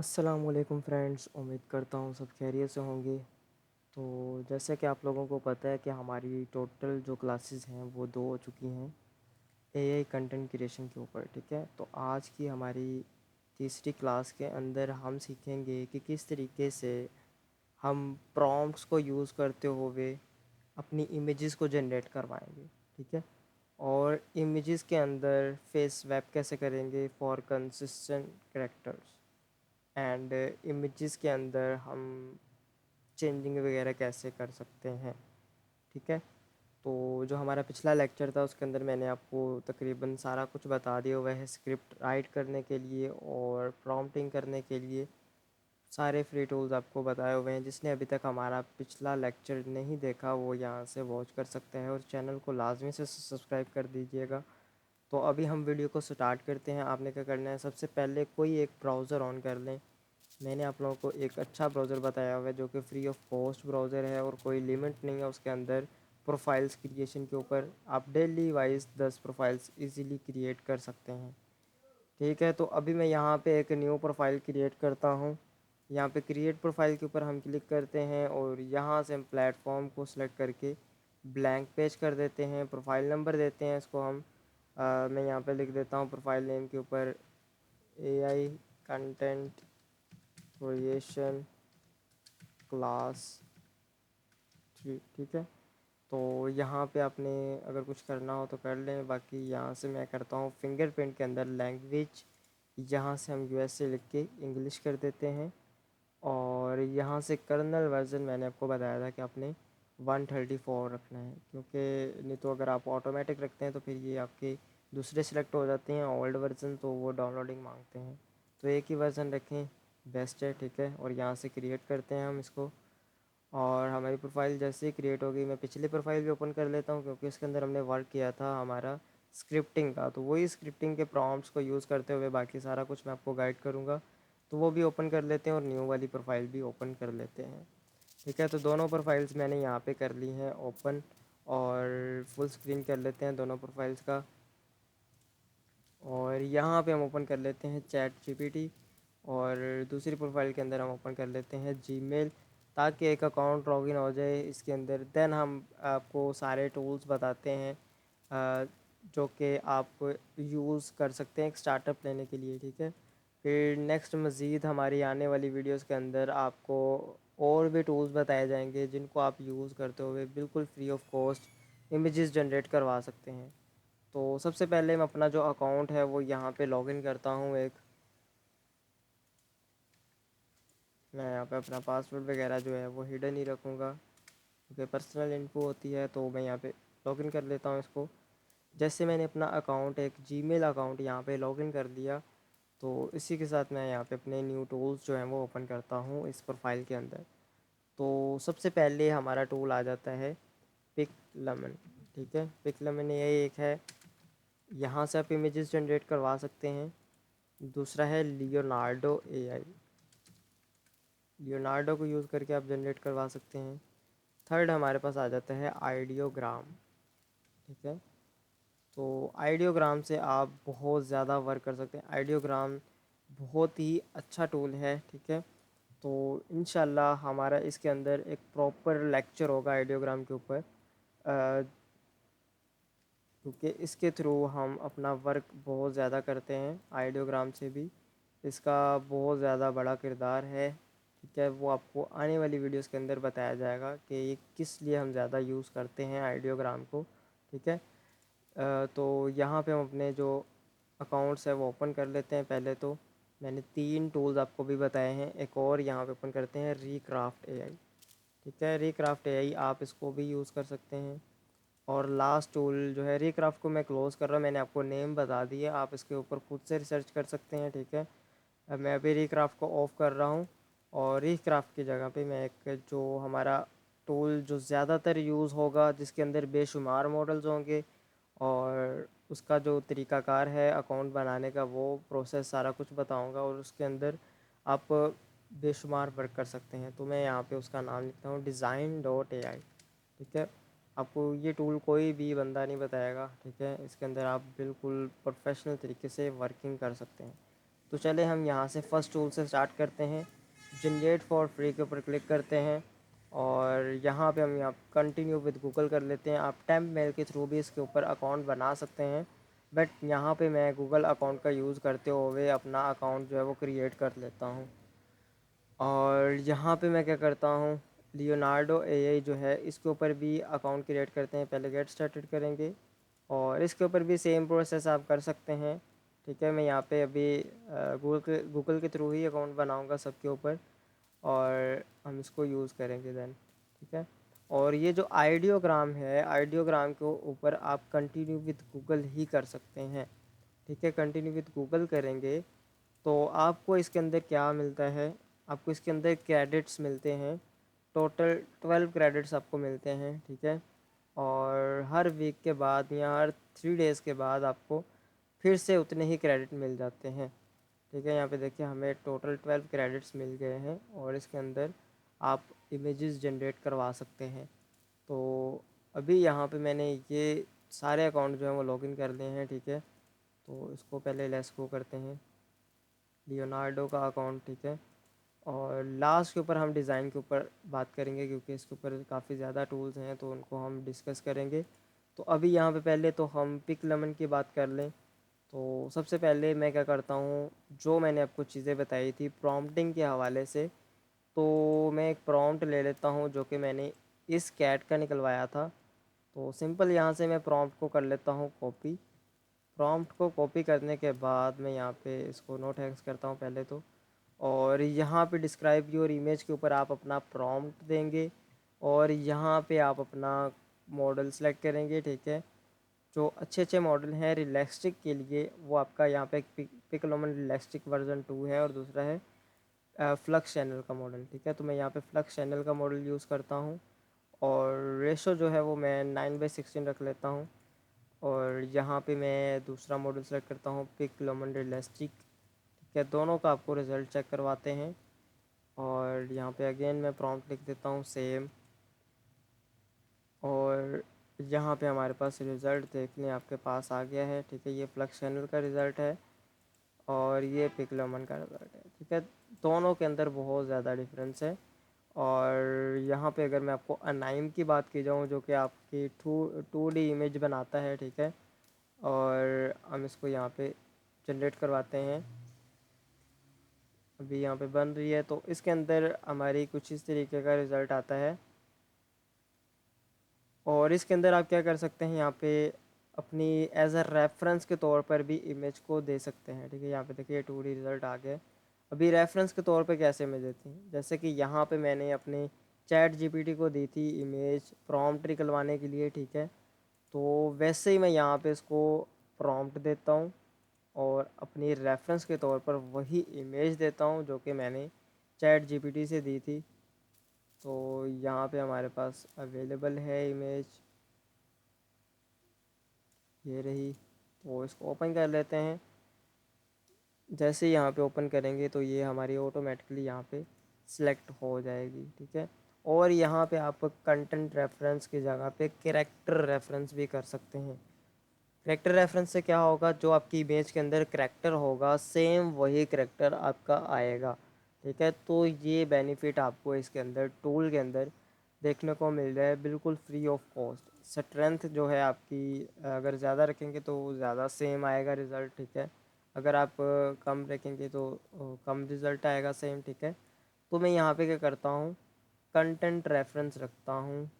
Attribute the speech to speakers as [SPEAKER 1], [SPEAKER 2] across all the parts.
[SPEAKER 1] अस्सलाम वालेकुम फ्रेंड्स, उम्मीद करता हूँ सब खैरियत से होंगे। तो जैसे कि आप लोगों को पता है कि हमारी टोटल जो क्लासेस हैं वो 2 हो चुकी हैं एआई कंटेंट क्रिएशन के ऊपर। ठीक है, तो आज की हमारी तीसरी क्लास के अंदर हम सीखेंगे कि किस तरीके से हम प्रॉम्प्ट्स को यूज़ करते हुए अपनी इमेजेस को जनरेट करवाएंगे। ठीक है, और इमेजेस के अंदर फेस स्वैप कैसे करेंगे for consistent characters, and images के अंदर हम चेंजिंग वगैरह कैसे कर सकते हैं। ठीक है, तो जो हमारा पिछला लेक्चर था उसके अंदर मैंने आपको तकरीबन सारा कुछ बता दिया हुआ है स्क्रिप्ट राइट करने के लिए और प्रॉम्प्टिंग करने के लिए। सारे फ्री टूल्स आपको बताए हुए हैं। जिसने अभी तक हमारा पिछला लेक्चर नहीं देखा वो यहाँ से वॉच कर सकते हैं, और चैनल को लाजमी से सब्सक्राइब कर दीजिएगा। तो अभी हम वीडियो को स्टार्ट करते हैं। आपने क्या करना है, सबसे पहले कोई एक ब्राउज़र ऑन कर लें। मैंने आप लोगों को एक अच्छा ब्राउज़र बताया हुआ है जो कि फ्री ऑफ कॉस्ट ब्राउज़र है और कोई लिमिट नहीं है उसके अंदर। प्रोफाइल्स क्रिएशन के ऊपर आप daily wise 10 profiles easily create कर सकते हैं। ठीक है, तो अभी मैं यहाँ पे एक न्यू प्रोफाइल क्रिएट करता हूँ। यहाँ पे क्रिएट प्रोफाइल के ऊपर हम क्लिक करते हैं और यहाँ से हम प्लेटफॉर्म को सिलेक्ट करके ब्लैंक पेज कर देते हैं। प्रोफाइल नंबर देते हैं इसको हम। मैं यहाँ पे लिख देता हूँ प्रोफाइल नेम के ऊपर एआई कंटेंट क्रिएशन क्लास 3। ठीक है, तो यहाँ पे आपने अगर कुछ करना हो तो कर लें। बाकी यहाँ से मैं करता हूँ फिंगरप्रिंट के अंदर लैंग्वेज, यहाँ से हम यूएसए लिख के इंग्लिश कर देते हैं। और यहाँ से कर्नल वर्जन मैंने आपको बताया था कि आपने 134 रखना है, क्योंकि नहीं तो अगर आप ऑटोमेटिक रखते हैं तो फिर ये आपके दूसरे सिलेक्ट हो जाते हैं ओल्ड वर्जन, तो वो डाउनलोडिंग मांगते हैं। तो एक ही वर्जन रखें, बेस्ट है। ठीक है, और यहाँ से क्रिएट करते हैं हम इसको। और हमारी प्रोफाइल जैसे ही क्रिएट होगी, मैं पिछली प्रोफाइल भी ओपन कर लेता हूँ क्योंकि उसके अंदर हमने वर्क किया था हमारा स्क्रिप्टिंग का, तो वही स्क्रिप्टिंग के प्रॉम्प्ट्स को यूज़ करते हुए बाकी सारा कुछ मैं आपको गाइड करूँगा। तो वो भी ओपन कर लेते हैं और न्यू वाली प्रोफाइल भी ओपन कर लेते हैं। ठीक है, तो दोनों प्रोफाइल्स मैंने यहाँ पे कर ली हैं ओपन, और फुल स्क्रीन कर लेते हैं दोनों प्रोफाइल्स का। और यहाँ पे हम ओपन कर लेते हैं चैट जीपीटी, और दूसरी प्रोफाइल के अंदर हम ओपन कर लेते हैं जीमेल, ताकि एक अकाउंट लॉगिन हो जाए इसके अंदर। देन हम आपको सारे टूल्स बताते हैं जो कि आप यूज़ कर सकते हैं एक स्टार्टअप लेने के लिए। ठीक है, फिर नेक्स्ट मज़ीद हमारी आने वाली वीडियोस के अंदर आपको और भी टूल्स बताए जाएंगे जिनको आप यूज़ करते हुए बिल्कुल free of cost images generate करवा सकते हैं। तो सबसे पहले मैं अपना जो अकाउंट है वो यहाँ पे लॉगिन करता हूँ एक। मैं यहाँ पे अपना पासवर्ड वगैरह जो है वो हिडन ही रखूँगा क्योंकि पर्सनल इन्फो होती है। तो मैं यहाँ पे लॉगिन कर लेता हूँ इसको। जैसे मैंने अपना अकाउंट एक जीमेल अकाउंट यहाँ पे लॉगिन कर दिया, तो इसी के साथ मैं यहाँ पे अपने न्यू टूल्स जो हैं वो ओपन करता हूँ इस प्रोफाइल के अंदर। तो सबसे पहले हमारा टूल आ जाता है पिक लेमन। ठीक है, पिक लेमन ये एक है, यहाँ से आप इमेजेस जनरेट करवा सकते हैं। दूसरा है लियोनार्डो एआई, लियोनार्डो को यूज़ करके आप जनरेट करवा सकते हैं। थर्ड हमारे पास आ जाता है आइडियोग्राम। ठीक है, तो आइडियोग्राम से आप बहुत ज़्यादा वर्क कर सकते हैं। आइडियोग्राम बहुत ही अच्छा टूल है। ठीक है, तो इंशाल्लाह हमारा इसके अंदर एक प्रॉपर लेक्चर होगा आइडियोग्राम के ऊपर, क्योंकि इसके थ्रू हम अपना वर्क बहुत ज़्यादा करते हैं। आइडियोग्राम से भी इसका बहुत ज़्यादा बड़ा किरदार है। ठीक है, वो आपको आने वाली वीडियोस के अंदर बताया जाएगा कि ये किस लिए हम ज़्यादा यूज़ करते हैं आइडियोग्राम को। ठीक है, तो यहाँ पे हम अपने जो अकाउंट्स है वो ओपन कर लेते हैं। पहले तो मैंने 3 टूल्स आपको भी बताए हैं, एक और यहाँ पे ओपन करते हैं रीक्राफ्ट एआई। ठीक है, रीक्राफ्ट एआई आप इसको भी यूज़ कर सकते हैं। और लास्ट टूल जो है रीक्राफ्ट को मैं क्लोज़ कर रहा हूँ, मैंने आपको नेम बता दिया, आप इसके ऊपर खुद से रिसर्च कर सकते हैं। ठीक है, अब मैं अभी रीक्राफ्ट को ऑफ़ कर रहा हूँ, और रीक्राफ्ट की जगह पे मैं एक जो हमारा टूल जो ज़्यादातर यूज़ होगा जिसके अंदर बेशुमार मॉडल्स होंगे और उसका जो तरीक़ाकार है अकाउंट बनाने का वो प्रोसेस सारा कुछ बताऊंगा, और उसके अंदर आप बेशुमार वर्क कर सकते हैं। तो मैं यहाँ पे उसका नाम लिखता हूँ design.ai। ठीक है, आपको ये टूल कोई भी बंदा नहीं बताएगा। ठीक है, इसके अंदर आप बिल्कुल प्रोफेशनल तरीके से वर्किंग कर सकते हैं। तो चले हम यहाँ से फर्स्ट टूल से स्टार्ट करते हैं। जनरेट फॉर फ्री के ऊपर क्लिक करते हैं और यहाँ पे हम यहाँ कंटिन्यू विद गूगल कर लेते हैं। आप टेम्प मेल के थ्रू भी इसके ऊपर अकाउंट बना सकते हैं, बट यहाँ पे मैं गूगल अकाउंट का यूज़ करते हुए अपना अकाउंट जो है वो क्रिएट कर लेता हूँ। और यहाँ पे मैं क्या करता हूँ, लियोनार्डो एआई जो है इसके ऊपर भी अकाउंट क्रिएट करते हैं। पहले गेट स्टार्टेड करेंगे और इसके ऊपर भी सेम प्रोसेस आप कर सकते हैं। ठीक है, मैं यहाँ पे अभी गूगल के थ्रू ही अकाउंट बनाऊँगा सबके ऊपर और हम इसको यूज़ करेंगे देन। ठीक है, और ये जो आइडियोग्राम है, आइडियोग्राम के ऊपर आप कंटिन्यू विद गूगल ही कर सकते हैं। ठीक है, कंटिन्यू विद गूगल करेंगे तो आपको इसके अंदर क्या मिलता है, आपको इसके अंदर क्रेडिट्स मिलते हैं। टोटल 12 क्रेडिट्स आपको मिलते हैं। ठीक है, और हर वीक के बाद या हर 3 डेज़ के बाद आपको फिर से उतने ही क्रेडिट मिल जाते हैं। ठीक है, यहाँ पे देखिए हमें टोटल 12 क्रेडिट्स मिल गए हैं और इसके अंदर आप इमेजेस जनरेट करवा सकते हैं। तो अभी यहाँ पे मैंने ये सारे अकाउंट जो हैं वो लॉगिन कर लिए हैं। ठीक है, तो इसको पहले लेट्स गो करते हैं, लियोनार्डो का अकाउंट। ठीक है, और लास्ट के ऊपर हम डिज़ाइन के ऊपर बात करेंगे क्योंकि इसके ऊपर काफ़ी ज़्यादा टूल्स हैं तो उनको हम डिस्कस करेंगे। तो अभी यहाँ पे पहले तो हम पिक लेमन की बात कर लें। तो सबसे पहले मैं क्या करता हूँ, जो मैंने आपको चीज़ें बताई थी प्रॉम्प्टिंग के हवाले से, तो मैं एक प्रॉम्प्ट ले लेता हूँ जो कि मैंने इस कैट का निकलवाया था। तो सिंपल यहाँ से मैं प्रॉम्प्ट को कर लेता हूँ कॉपी। प्रॉम्प्ट को कॉपी करने के बाद मैं यहाँ पे इसको नो थैंक्स करता हूँ पहले तो, और यहाँ पे डिस्क्राइब योर इमेज के ऊपर आप अपना प्रॉम्प्ट देंगे और यहाँ पे आप अपना मॉडल सेलेक्ट करेंगे। ठीक है, जो अच्छे अच्छे मॉडल हैं रिलैक्स्टिक के लिए वो आपका यहाँ पे पिक्लोमन रिलैक्स्टिक वर्जन 2 है और दूसरा है फ्लक्स चैनल का मॉडल। ठीक है, तो मैं यहाँ पे फ्लक्स चैनल का मॉडल यूज़ करता हूँ और रेशो जो है वो मैं 9/16 रख लेता हूँ। और यहाँ पे मैं दूसरा मॉडल सेलेक्ट करता हूँ पिक लोमन रियलिस्टिक। ठीक है, दोनों का आपको रिज़ल्ट चेक करवाते हैं और यहाँ पे अगेन मैं प्रॉम्प्ट लिख देता हूँ सेम। और यहाँ पे हमारे पास रिज़ल्ट देखने आपके पास आ गया है। ठीक है, ये फ्लक्स चैनल का रिज़ल्ट है और ये पिक लोमन का रिज़ल्ट है। ठीक है, दोनों के अंदर बहुत ज़्यादा डिफरेंस है। और यहाँ पे अगर मैं आपको अनाइम की बात की जाऊँ जो कि आपकी 2D इमेज बनाता है। ठीक है, और हम इसको यहाँ पे जनरेट करवाते हैं। अभी यहाँ पे बन रही है तो इसके अंदर हमारी कुछ इस तरीके का रिज़ल्ट आता है। और इसके अंदर आप क्या कर सकते हैं, यहाँ पे अपनी एज अ रेफरेंस के तौर पर भी इमेज को दे सकते हैं। ठीक है, यहाँ पे देखिए 2D रिज़ल्ट आ गया। अभी रेफरेंस के तौर पे कैसे इमेज देती हैं, जैसे कि यहाँ पे मैंने अपने चैट जीपीटी को दी थी इमेज प्रॉम्प्ट निकलवाने के लिए। ठीक है, तो वैसे ही मैं यहाँ पे इसको प्रॉम्प्ट देता हूँ और अपनी रेफरेंस के तौर पर वही इमेज देता हूँ जो कि मैंने चैट जीपीटी से दी थी। तो यहाँ पे हमारे पास अवेलेबल है इमेज, ये रही। तो इसको ओपन कर लेते हैं। जैसे ही यहाँ पे ओपन करेंगे तो ये हमारी ऑटोमेटिकली यहाँ पे सिलेक्ट हो जाएगी। ठीक है, और यहाँ पे आप कंटेंट रेफरेंस की जगह पे कैरेक्टर रेफरेंस भी कर सकते हैं। करेक्टर रेफरेंस से क्या होगा, जो आपकी इमेज के अंदर करेक्टर होगा सेम वही करेक्टर आपका आएगा। ठीक है, तो ये बेनिफिट आपको इसके अंदर टूल के अंदर देखने को मिल रहा है बिल्कुल फ्री ऑफ कॉस्ट। स्ट्रेंथ जो है आपकी अगर ज़्यादा रखेंगे तो ज़्यादा सेम आएगा रिज़ल्ट। ठीक है, अगर आप कम रखेंगे तो कम रिज़ल्ट आएगा सेम। ठीक है, तो मैं यहाँ पे क्या करता हूँ, कंटेंट रेफरेंस रखता हूँ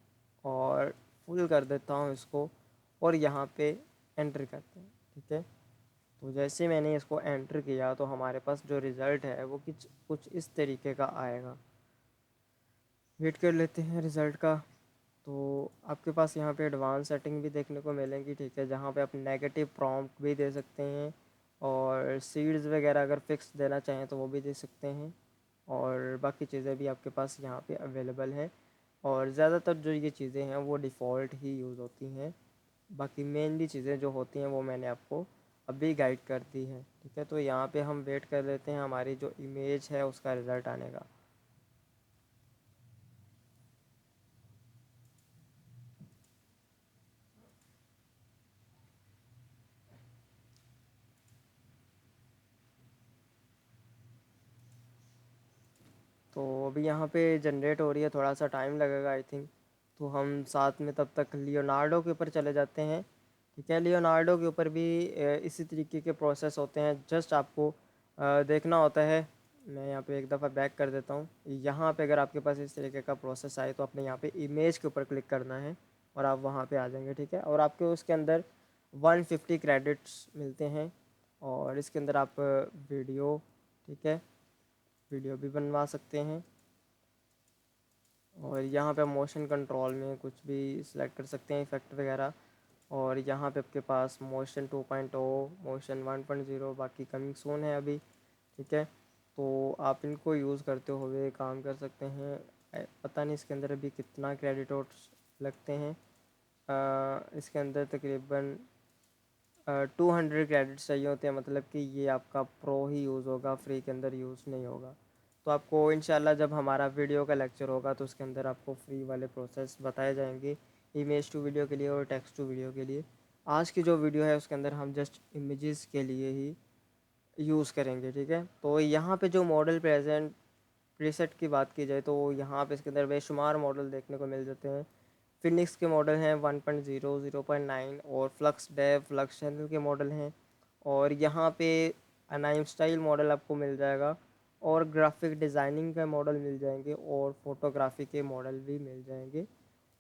[SPEAKER 1] और फुल कर देता हूँ इसको और यहाँ पे एंटर करते हैं। ठीक है, तो जैसे मैंने इसको एंटर किया तो हमारे पास जो रिज़ल्ट है वो कुछ कुछ इस तरीके का आएगा। वेट कर लेते हैं रिज़ल्ट का। तो आपके पास यहाँ पे एडवांस सेटिंग भी देखने को मिलेंगी। ठीक है, जहाँ पे आप नेगेटिव प्रॉम्प्ट भी दे सकते हैं और सीड्स वगैरह अगर फिक्स देना चाहें तो वो भी दे सकते हैं और बाकी चीज़ें भी आपके पास यहाँ पे अवेलेबल हैं। और ज़्यादातर जो ये चीज़ें हैं वो डिफ़ॉल्ट ही यूज़ होती हैं, बाकी मेनली चीज़ें जो होती हैं वो मैंने आपको अभी गाइड कर दी है। ठीक है, तो यहाँ पे हम वेट कर लेते हैं हमारी जो इमेज है उसका रिज़ल्ट आने का। तो अभी यहाँ पे जनरेट हो रही है, थोड़ा सा टाइम लगेगा आई थिंक। तो हम साथ में तब तक लियोनार्डो के ऊपर चले जाते हैं। ठीक है, लियोनार्डो के ऊपर भी इसी तरीके के प्रोसेस होते हैं। जस्ट आपको देखना होता है। मैं यहाँ पे एक दफ़ा बैक कर देता हूँ। यहाँ पे अगर आपके पास इस तरीके का प्रोसेस आए तो आपने यहाँ पे इमेज के ऊपर क्लिक करना है और आप वहाँ पे आ जाएंगे। ठीक है, और आपके उसके अंदर 150 क्रेडिट्स मिलते हैं। और इसके अंदर आप वीडियो, ठीक है, वीडियो भी बनवा सकते हैं। और यहाँ पे मोशन कंट्रोल में कुछ भी सिलेक्ट कर सकते हैं, इफ़ेक्ट वगैरह। और यहाँ पे आपके पास मोशन 2.0, मोशन 1.0 बाकी कमिंग सून है अभी। ठीक है, तो आप इनको यूज़ करते हुए काम कर सकते हैं। पता नहीं इसके अंदर अभी कितना क्रेडिट्स लगते हैं। इसके अंदर तकरीबन 200 क्रेडिट्स चाहिए होते हैं, मतलब कि ये आपका प्रो ही यूज़ होगा, फ्री के अंदर यूज़ नहीं होगा। तो आपको इंशाल्लाह जब हमारा वीडियो का लेक्चर होगा तो उसके अंदर आपको फ्री वाले प्रोसेस बताए जाएंगे, इमेज टू वीडियो के लिए और टेक्स्ट टू वीडियो के लिए। आज की जो वीडियो है उसके अंदर हम जस्ट इमेजेस के लिए ही यूज़ करेंगे। ठीक है, तो यहाँ पे जो मॉडल प्रेजेंट प्रीसेट की बात की जाए तो यहाँ पे इसके अंदर बेशुमार मॉडल देखने को मिल जाते हैं। फिनिक्स के मॉडल हैं 1.0, 0.9 और फ्लक्स डेव, फ्लक्स चैनल के मॉडल हैं। और यहाँ पे अनाइम स्टाइल मॉडल आपको मिल जाएगा और ग्राफिक डिज़ाइनिंग का मॉडल मिल जाएंगे और फोटोग्राफी के मॉडल भी मिल जाएंगे।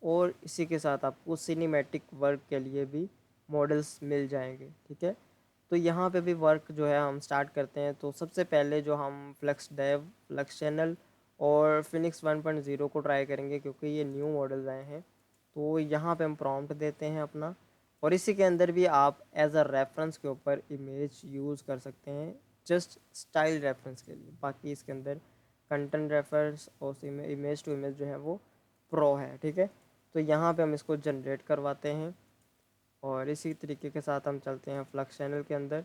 [SPEAKER 1] और इसी के साथ आपको सिनेमैटिक वर्क के लिए भी मॉडल्स मिल जाएंगे। ठीक है, तो यहाँ पे भी वर्क जो है हम स्टार्ट करते हैं। तो सबसे पहले जो हम फ्लक्स डेव, फ्लक्स चैनल और फिनिक्स 1.0 को ट्राई करेंगे क्योंकि ये न्यू मॉडल्स आए हैं। तो यहाँ पे हम प्रॉम्प्ट देते हैं अपना, और इसी के अंदर भी आप एज अ रेफरेंस के ऊपर इमेज यूज़ कर सकते हैं, जस्ट स्टाइल रेफरेंस के लिए। बाकी इसके अंदर कंटेंट रेफरेंस और इमेज टू इमेज जो है वो प्रो है। ठीक है, तो यहाँ पे हम इसको जनरेट करवाते हैं और इसी तरीके के साथ हम चलते हैं फ्लक्स चैनल के अंदर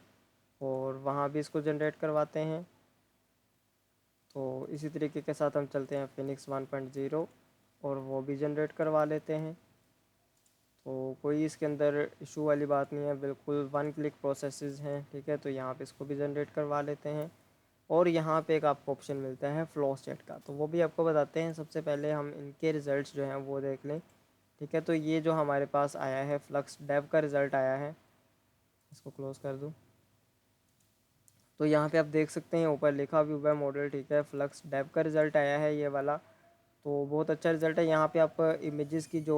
[SPEAKER 1] और वहाँ भी इसको जनरेट करवाते हैं। तो इसी तरीके के साथ हम चलते हैं फिनिक्स 1.0 और वो भी जनरेट करवा लेते हैं। तो कोई इसके अंदर इशू वाली बात नहीं है, बिल्कुल वन क्लिक प्रोसेसेस हैं। ठीक है, तो यहाँ पे इसको भी जनरेट करवा लेते हैं। और यहाँ पे एक आपको ऑप्शन मिलता है फ्लो स्टेट का, तो वो भी आपको बताते हैं। सबसे पहले हम इनके रिज़ल्ट्स जो हैं वो देख लें। ठीक है, तो ये जो हमारे पास आया है फ्लक्स डेव का रिज़ल्ट आया है, इसको क्लोज़ कर दूँ। तो यहाँ पे आप देख सकते हैं ऊपर लिखा भी हुआ है मॉडल। ठीक है, फ्लक्स डेव का रिज़ल्ट आया है ये वाला, तो बहुत अच्छा रिज़ल्ट है। यहाँ पे आप इमेजेस की जो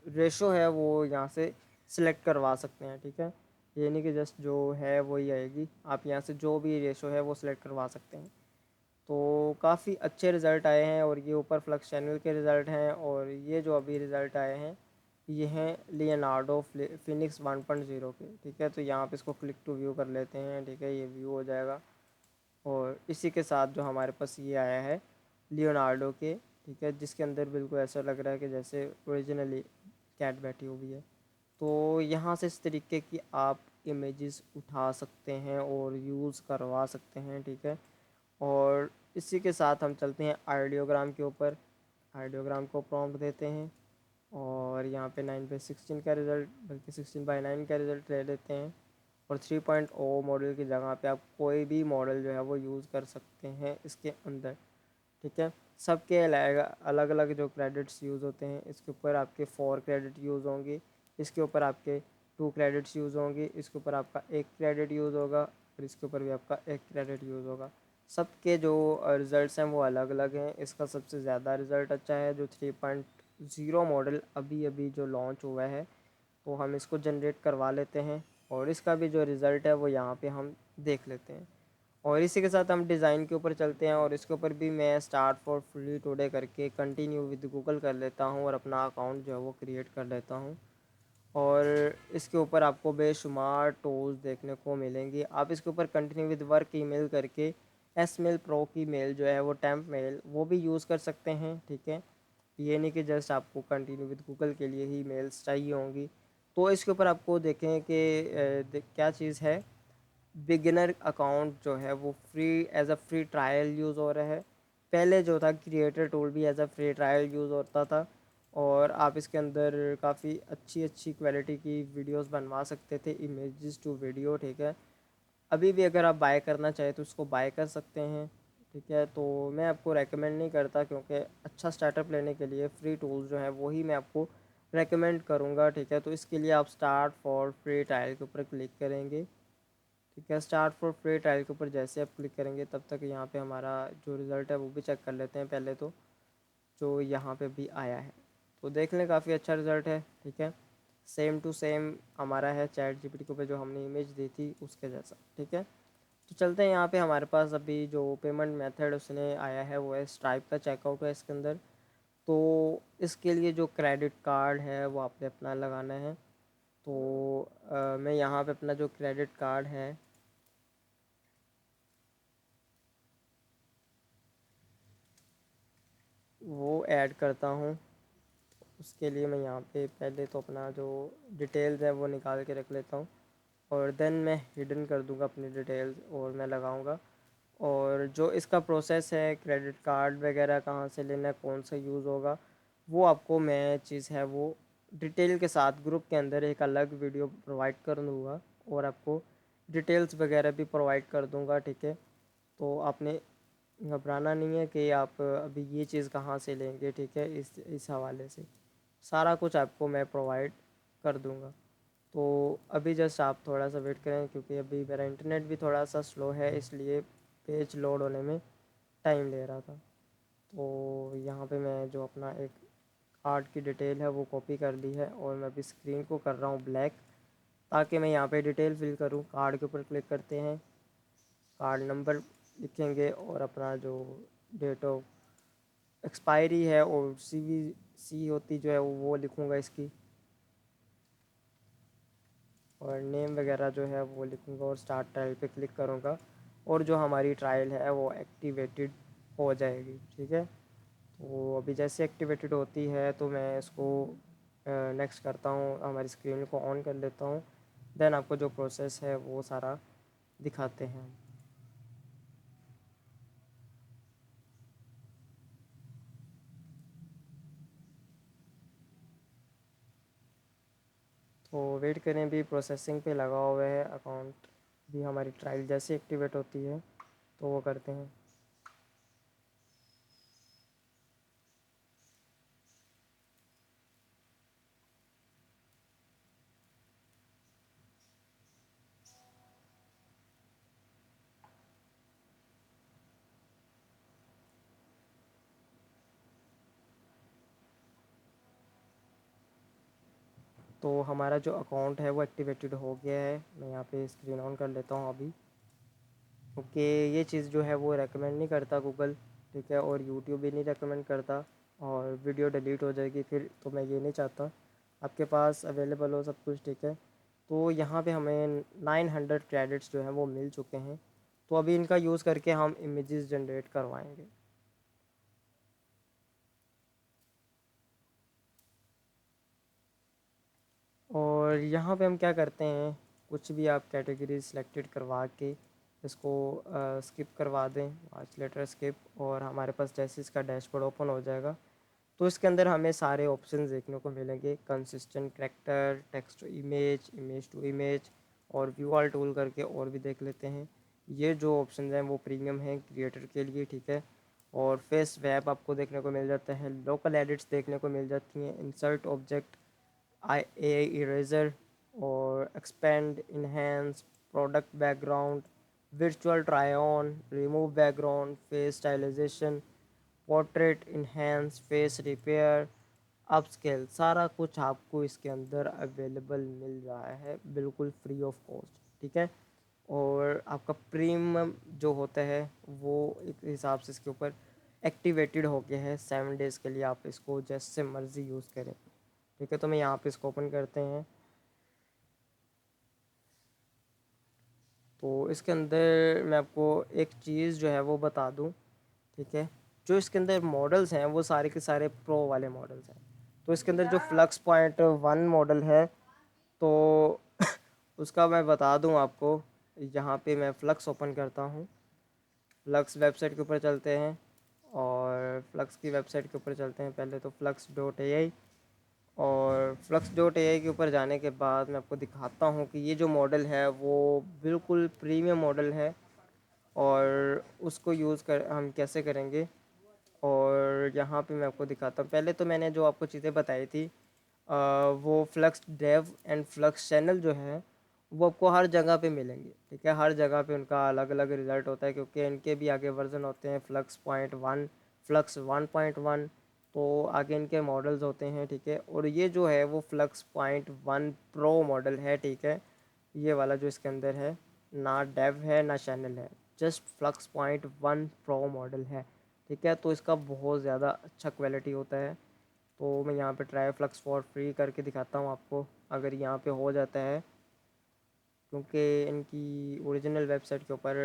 [SPEAKER 1] रेशो है वो यहाँ से सिलेक्ट करवा सकते हैं। ठीक है, ये नहीं कि जस्ट जो है वही आएगी, आप यहाँ से जो भी रेशो है वो सिलेक्ट करवा सकते हैं। तो काफ़ी अच्छे रिज़ल्ट आए हैं और ये ऊपर फ्लक्स चैनल के रिज़ल्ट हैं। और ये जो अभी रिज़ल्ट आए हैं ये हैं लियोनार्डो फिनिक्स 1.0 के। ठीक है, तो यहाँ पे इसको क्लिक टू व्यू कर लेते हैं। ठीक है, ये व्यू हो जाएगा और इसी के साथ जो हमारे पास ये आया है लियोनार्डो के। ठीक है, जिसके अंदर बिल्कुल ऐसा लग रहा है कि जैसे ओरिजिनली कैट बैठी हुई है। तो यहाँ से इस तरीके की आप इमेजेस उठा सकते हैं और यूज़ करवा सकते हैं। ठीक है, और इसी के साथ हम चलते हैं आइडियोग्राम के ऊपर। आइडियोग्राम को प्रॉम्प्ट देते हैं और यहाँ पे 9/16 का रिज़ल्ट, बल्कि 16/9 का रिज़ल्ट ले लेते हैं। और 3.0 मॉडल की जगह पे आप कोई भी मॉडल जो है वो यूज़ कर सकते हैं इसके अंदर। ठीक है, सबके अलग अलग जो क्रेडिट्स यूज़ होते हैं। इसके ऊपर आपके 4 क्रेडिट यूज़ होंगे, इसके ऊपर आपके 2 क्रेडिट्स यूज़ होंगे, इसके ऊपर आपका 1 क्रेडिट यूज़ होगा और इसके ऊपर भी आपका 1 क्रेडिट यूज़ होगा। सबके जो रिज़ल्ट्स हैं वो अलग अलग हैं। इसका सबसे ज़्यादा रिज़ल्ट अच्छा है जो 3.0 मॉडल अभी अभी जो लॉन्च हुआ है, तो हम इसको जनरेट करवा लेते हैं और इसका भी जो रिज़ल्ट है वो यहाँ पे हम देख लेते हैं। और इसी के साथ हम डिज़ाइन के ऊपर चलते हैं और इसके ऊपर भी मैं स्टार्ट फॉर फ्री टुडे करके कंटिन्यू विद गूगल कर लेता हूँ और अपना अकाउंट जो है वो क्रिएट कर लेता हूँ। और इसके ऊपर आपको बेशुमार टूल्स देखने को मिलेंगी। आप इसके ऊपर कंटिन्यू विद वर्क ईमेल करके एस मेल प्रो की मेल जो है वो टेम्प मेल वो भी यूज़ कर सकते हैं। ठीक है, ये नहीं कि जस्ट आपको कंटिन्यू विद गूगल के लिए ही मेल्स चाहिए होंगी। तो इसके ऊपर आपको देखें कि क्या चीज़ है, बिगिनर अकाउंट जो है वो free as a free trial use हो रहा है। पहले जो था क्रिएटर टूल भी as a free trial use होता था और आप इसके अंदर काफ़ी अच्छी अच्छी क्वालिटी की वीडियोस बनवा सकते थे, इमेजेस टू वीडियो। ठीक है, अभी भी अगर आप बाय करना चाहें तो उसको बाय कर सकते हैं। ठीक ठीक है। तो मैं आपको रेकमेंड नहीं करता, क्योंकि अच्छा स्टार्टअप लेने के लिए फ्री टूल्स जो हैं वही मैं आपको रेकमेंड करूँगा, ठीक है। तो इसके लिए आप स्टार्ट फॉर फ्री ट्रायल के ऊपर क्लिक करेंगे, ठीक है। स्टार्ट फॉर फ्री ट्रायल के ऊपर जैसे आप क्लिक करेंगे, तब तक यहाँ पे हमारा जो रिज़ल्ट है वो भी चेक कर लेते हैं पहले तो, जो यहाँ पे भी आया है। तो देख लें, काफ़ी अच्छा रिज़ल्ट है, ठीक है। सेम टू सेम हमारा है चैट जीपीटी के ऊपर जो हमने इमेज दी थी उसके जैसा, ठीक है। तो चलते हैं, यहाँ पे हमारे पास अभी जो पेमेंट मेथड उसने आया है वो है स्ट्राइप का चेकआउट है इसके अंदर। तो इसके लिए जो क्रेडिट कार्ड है वो आपने अपना लगाना है। तो मैं यहाँ पे अपना जो क्रेडिट कार्ड है वो ऐड करता हूँ। उसके लिए मैं यहाँ पे पहले तो अपना जो डिटेल्स है वो निकाल के रख लेता हूँ, और देन मैं हिडन कर दूँगा अपनी डिटेल्स और मैं लगाऊँगा। और जो इसका प्रोसेस है क्रेडिट कार्ड वगैरह कहाँ से लेना है, कौन सा यूज़ होगा, वो आपको मैं चीज़ है वो डिटेल के साथ ग्रुप के अंदर एक अलग वीडियो प्रोवाइड कर दूँगा, और आपको डिटेल्स वगैरह भी प्रोवाइड कर दूँगा, ठीक है। तो आपने घबराना नहीं है कि आप अभी ये चीज़ कहाँ से लेंगे, ठीक है। इस हवाले से सारा कुछ आपको मैं प्रोवाइड कर दूँगा। तो अभी जस्ट आप थोड़ा सा वेट करें, क्योंकि अभी मेरा इंटरनेट भी थोड़ा सा स्लो है, इसलिए पेज लोड होने में टाइम ले रहा था। तो यहाँ पे मैं जो अपना एक कार्ड की डिटेल है वो कॉपी कर ली है, और मैं अभी स्क्रीन को कर रहा हूँ ब्लैक, ताकि मैं यहाँ पे डिटेल फिल करूँ। कार्ड के ऊपर क्लिक करते हैं, कार्ड नंबर लिखेंगे, और अपना जो डेट ऑफ एक्सपायरी है और CVC होती जो है वो लिखूँगा इसकी, और नेम वगैरह जो है वो लिखूँगा, और स्टार्ट ट्रायल पे क्लिक करूँगा, और जो हमारी ट्रायल है वो एक्टिवेटेड हो जाएगी, ठीक है। तो अभी जैसे एक्टिवेटेड होती है तो मैं इसको नेक्स्ट करता हूँ, हमारी स्क्रीन को ऑन कर लेता हूँ, देन आपको जो प्रोसेस है वो सारा दिखाते हैं। तो वेट करें, भी प्रोसेसिंग पे लगा हुआ है अकाउंट, भी हमारी ट्रायल जैसे एक्टिवेट होती है तो वो करते हैं। तो हमारा जो अकाउंट है वो एक्टिवेटेड हो गया है। मैं यहाँ पे स्क्रीन ऑन कर लेता हूँ अभी, क्योंकि ये चीज़ जो है वो रेकमेंड नहीं करता गूगल, ठीक है, और यूट्यूब भी नहीं रेकमेंड करता, और वीडियो डिलीट हो जाएगी फिर, तो मैं ये नहीं चाहता। आपके पास अवेलेबल हो सब कुछ, ठीक है। तो यहाँ पे हमें 900 क्रेडिट्स जो हैं वो मिल चुके हैं। तो अभी इनका यूज़ करके हम इमेजेस जनरेट करवाएंगे। और यहाँ पे हम क्या करते हैं, कुछ भी आप कैटेगरी सिलेक्टेड करवा के इसको स्किप करवा दें, वाच लेटर स्किप, और हमारे पास जैसे इसका डैशबोर्ड ओपन हो जाएगा तो इसके अंदर हमें सारे ऑप्शंस देखने को मिलेंगे, consistent character, text to image, image to image, और व्यू ऑल टूल करके और भी देख लेते हैं। ये जो ऑप्शंस हैं वो प्रीमियम हैं क्रिएटर के लिए, ठीक है। और फेस वैप आपको देखने को मिल जाता है, लोकल एडिट्स देखने को मिल जाती हैं, इंसर्ट ऑब्जेक्ट, AI इरेजर, और expand, enhance, product background, virtual try on, remove background, face stylization, portrait enhance, face repair, upscale, सारा कुछ आपको इसके अंदर अवेलेबल मिल रहा है बिल्कुल फ्री ऑफ कॉस्ट, ठीक है। और आपका प्रीमियम जो होता है वो एक हिसाब से इसके ऊपर एक्टिवेटेड हो गया है 7 डेज़ के लिए, आप इसको जैसे मर्ज़ी यूज़ करें, ठीक है। तो मैं यहाँ पे इसको ओपन करते हैं। तो इसके अंदर मैं आपको एक चीज़ जो है वो बता दूं, ठीक है। जो इसके अंदर मॉडल्स हैं वो सारे के सारे प्रो वाले मॉडल्स हैं। तो इसके अंदर जो Flux.1 मॉडल है, तो उसका मैं बता दूं आपको। यहाँ पे मैं फ्लक्स ओपन करता हूँ, फ्लक्स वेबसाइट के ऊपर चलते हैं, और फ्लक्स की वेबसाइट के ऊपर चलते हैं पहले तो flux.ai। और flux.ai के ऊपर जाने के बाद मैं आपको दिखाता हूँ कि ये जो मॉडल है वो बिल्कुल प्रीमियम मॉडल है, और उसको यूज़ कर हम कैसे करेंगे। और यहाँ पे मैं आपको दिखाता हूँ। पहले तो मैंने जो आपको चीज़ें बताई थी वो Flux dev and Flux channel जो है वो आपको हर जगह पे मिलेंगे, ठीक है। हर जगह पे उनका अलग अलग रिज़ल्ट होता है, क्योंकि इनके भी आगे वर्जन होते हैं, फ्लक्स 1, फ्लक्स 1.1, तो आगे इनके मॉडल्स होते हैं, ठीक है। और ये जो है वो फ्लक्स 1 प्रो मॉडल है, ठीक है। ये वाला जो इसके अंदर है, ना डेव है ना चैनल है, जस्ट फ्लक्स 1 प्रो मॉडल है, ठीक है। तो इसका बहुत ज़्यादा अच्छा क्वालिटी होता है। तो मैं यहाँ पे ट्राई फ्लक्स फॉर फ्री करके दिखाता हूँ आपको, अगर यहाँ पे हो जाता है, क्योंकि इनकी ओरिजिनल वेबसाइट के ऊपर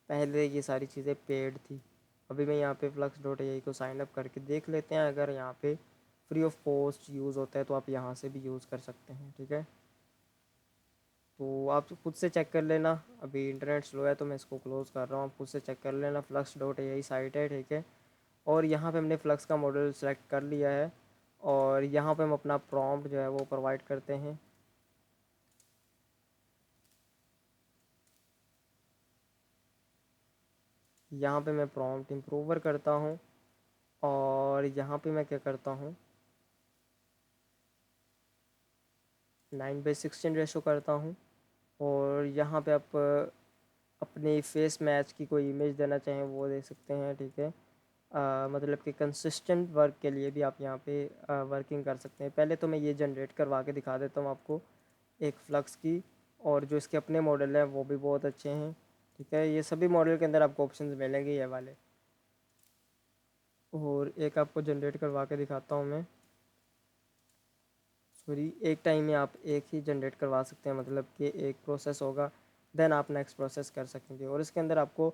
[SPEAKER 1] पहले ये सारी चीज़ें पेड थी। अभी मैं यहाँ पे flux.ai को साइन अप करके देख लेते हैं, अगर यहाँ पे फ्री ऑफ कॉस्ट यूज़ होता है तो आप यहाँ से भी यूज़ कर सकते हैं, ठीक है। तो आप खुद से चेक कर लेना, अभी इंटरनेट स्लो है तो मैं इसको क्लोज़ कर रहा हूँ, आप खुद से चेक कर लेना। flux.ai साइट है, ठीक है। और यहाँ पे हमने फ्लक्स का मॉडल सेलेक्ट कर लिया है, और यहाँ पे हम अपना प्रॉम्प्ट जो है वो प्रोवाइड करते हैं। यहाँ पे मैं प्रॉम्प्ट इम्प्रूवर करता हूँ, और यहाँ पे मैं क्या करता हूँ, 9:16 रेशो करता हूँ। और यहाँ पे आप अपनी फेस मैच की कोई इमेज देना चाहें वो दे सकते हैं, ठीक है। मतलब कि कंसिस्टेंट वर्क के लिए भी आप यहाँ पे वर्किंग कर सकते हैं। पहले तो मैं ये जनरेट करवा के दिखा देता हूँ आपको एक फ्लक्स की, और जो इसके अपने मॉडल हैं वो भी बहुत अच्छे हैं, ठीक है। ये सभी मॉडल के अंदर आपको ऑप्शंस मिलेंगे ये वाले। और एक आपको जनरेट करवा के दिखाता हूँ मैं, सॉरी, एक टाइम में आप एक ही जनरेट करवा सकते हैं, मतलब कि एक प्रोसेस होगा, देन आप नेक्स्ट प्रोसेस कर सकेंगे। और इसके अंदर आपको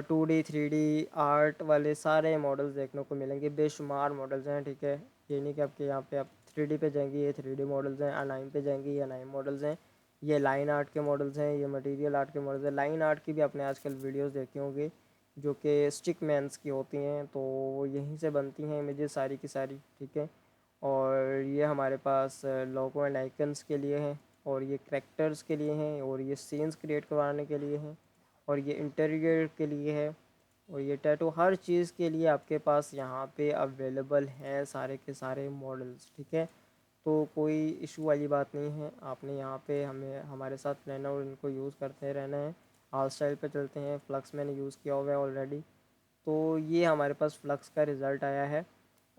[SPEAKER 1] 2D 3D आर्ट वाले सारे मॉडल्स देखने को मिलेंगे, बेशुमार मॉडल्स हैं, ठीक है। ये नहीं कि आपके यहाँ पे आप 3D पे जाएंगे ये 3D मॉडल्स हैं, अनाइम पे जाएंगे ये अनाइम मॉडल्स हैं, ये लाइन आर्ट के मॉडल्स हैं, ये मटेरियल आर्ट के मॉडल्स हैं। लाइन आर्ट की भी आपने आजकल वीडियोस देखी होंगी, जो कि स्टिक मैन्स की होती हैं, तो वो यहीं से बनती हैं इमेजेस सारी की सारी, ठीक है। और ये हमारे पास लोगो एंड आइकन्स के लिए हैं, और ये करैक्टर्स के लिए हैं, और ये सीन्स क्रिएट करवाने के लिए हैं, और ये इंटीरियर के लिए है, और ये टैटू, हर चीज़ के लिए आपके पास यहाँ पे अवेलेबल हैं सारे के सारे मॉडल्स, ठीक है। तो कोई इशू वाली बात नहीं है, आपने यहाँ पे हमें हमारे साथ रहना और इनको यूज़ करते रहना है। हाल स्टाइल पे चलते हैं, फ्लक्स मैंने यूज़ किया हुआ है ऑलरेडी। तो ये हमारे पास फ्लक्स का रिज़ल्ट आया है।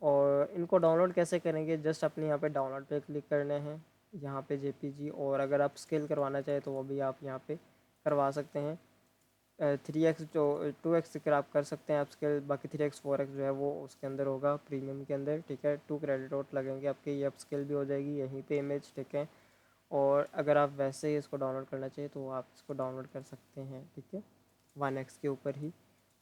[SPEAKER 1] और इनको डाउनलोड कैसे करेंगे, जस्ट अपने यहाँ पे डाउनलोड पे क्लिक करने हैं, यहाँ पे जेपीजी। और अगर आप स्केल करवाना चाहें तो वो भी आप यहाँ पे करवा सकते हैं। 3x जो 2x अगर आप कर सकते हैं आप स्केल, बाकी 3x 4x जो है वो उसके अंदर होगा प्रीमियम के अंदर, ठीक है। 2 क्रेडिट और लगेंगे आपके, ये अप स्केल भी हो जाएगी यहीं पे इमेज, ठीक है। और अगर आप वैसे ही इसको डाउनलोड करना चाहिए तो आप इसको डाउनलोड कर सकते हैं, ठीक है, 1x के ऊपर ही।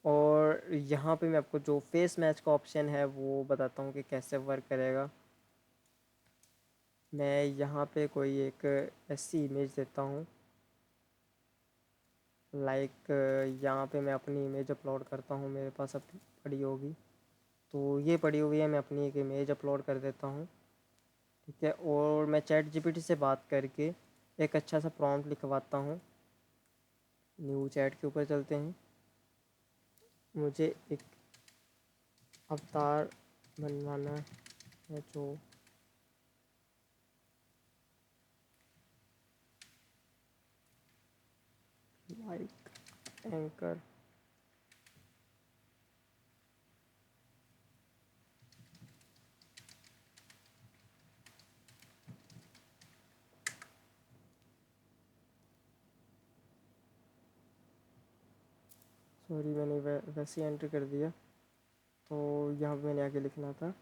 [SPEAKER 1] और यहाँ पे मैं आपको जो फेस मैच का ऑप्शन है वो बताता हूँ कि कैसे वर्क करेगा। मैं यहाँ पे कोई एक ऐसी इमेज देता हूँ, लाइक यहाँ पे मैं अपनी इमेज अपलोड करता हूँ, मेरे पास अब पड़ी होगी, तो ये पड़ी हुई है, मैं अपनी एक इमेज अपलोड कर देता हूँ, ठीक है। और मैं चैट जीपीटी से बात करके एक अच्छा सा प्रॉम्प्ट लिखवाता हूँ। न्यू चैट के ऊपर चलते हैं, मुझे एक अवतार बनवाना है जो लाइक एंकर, सॉरी मैंने वैसे ही एंटर कर दिया। तो यहाँ पे मैंने आगे लिखना था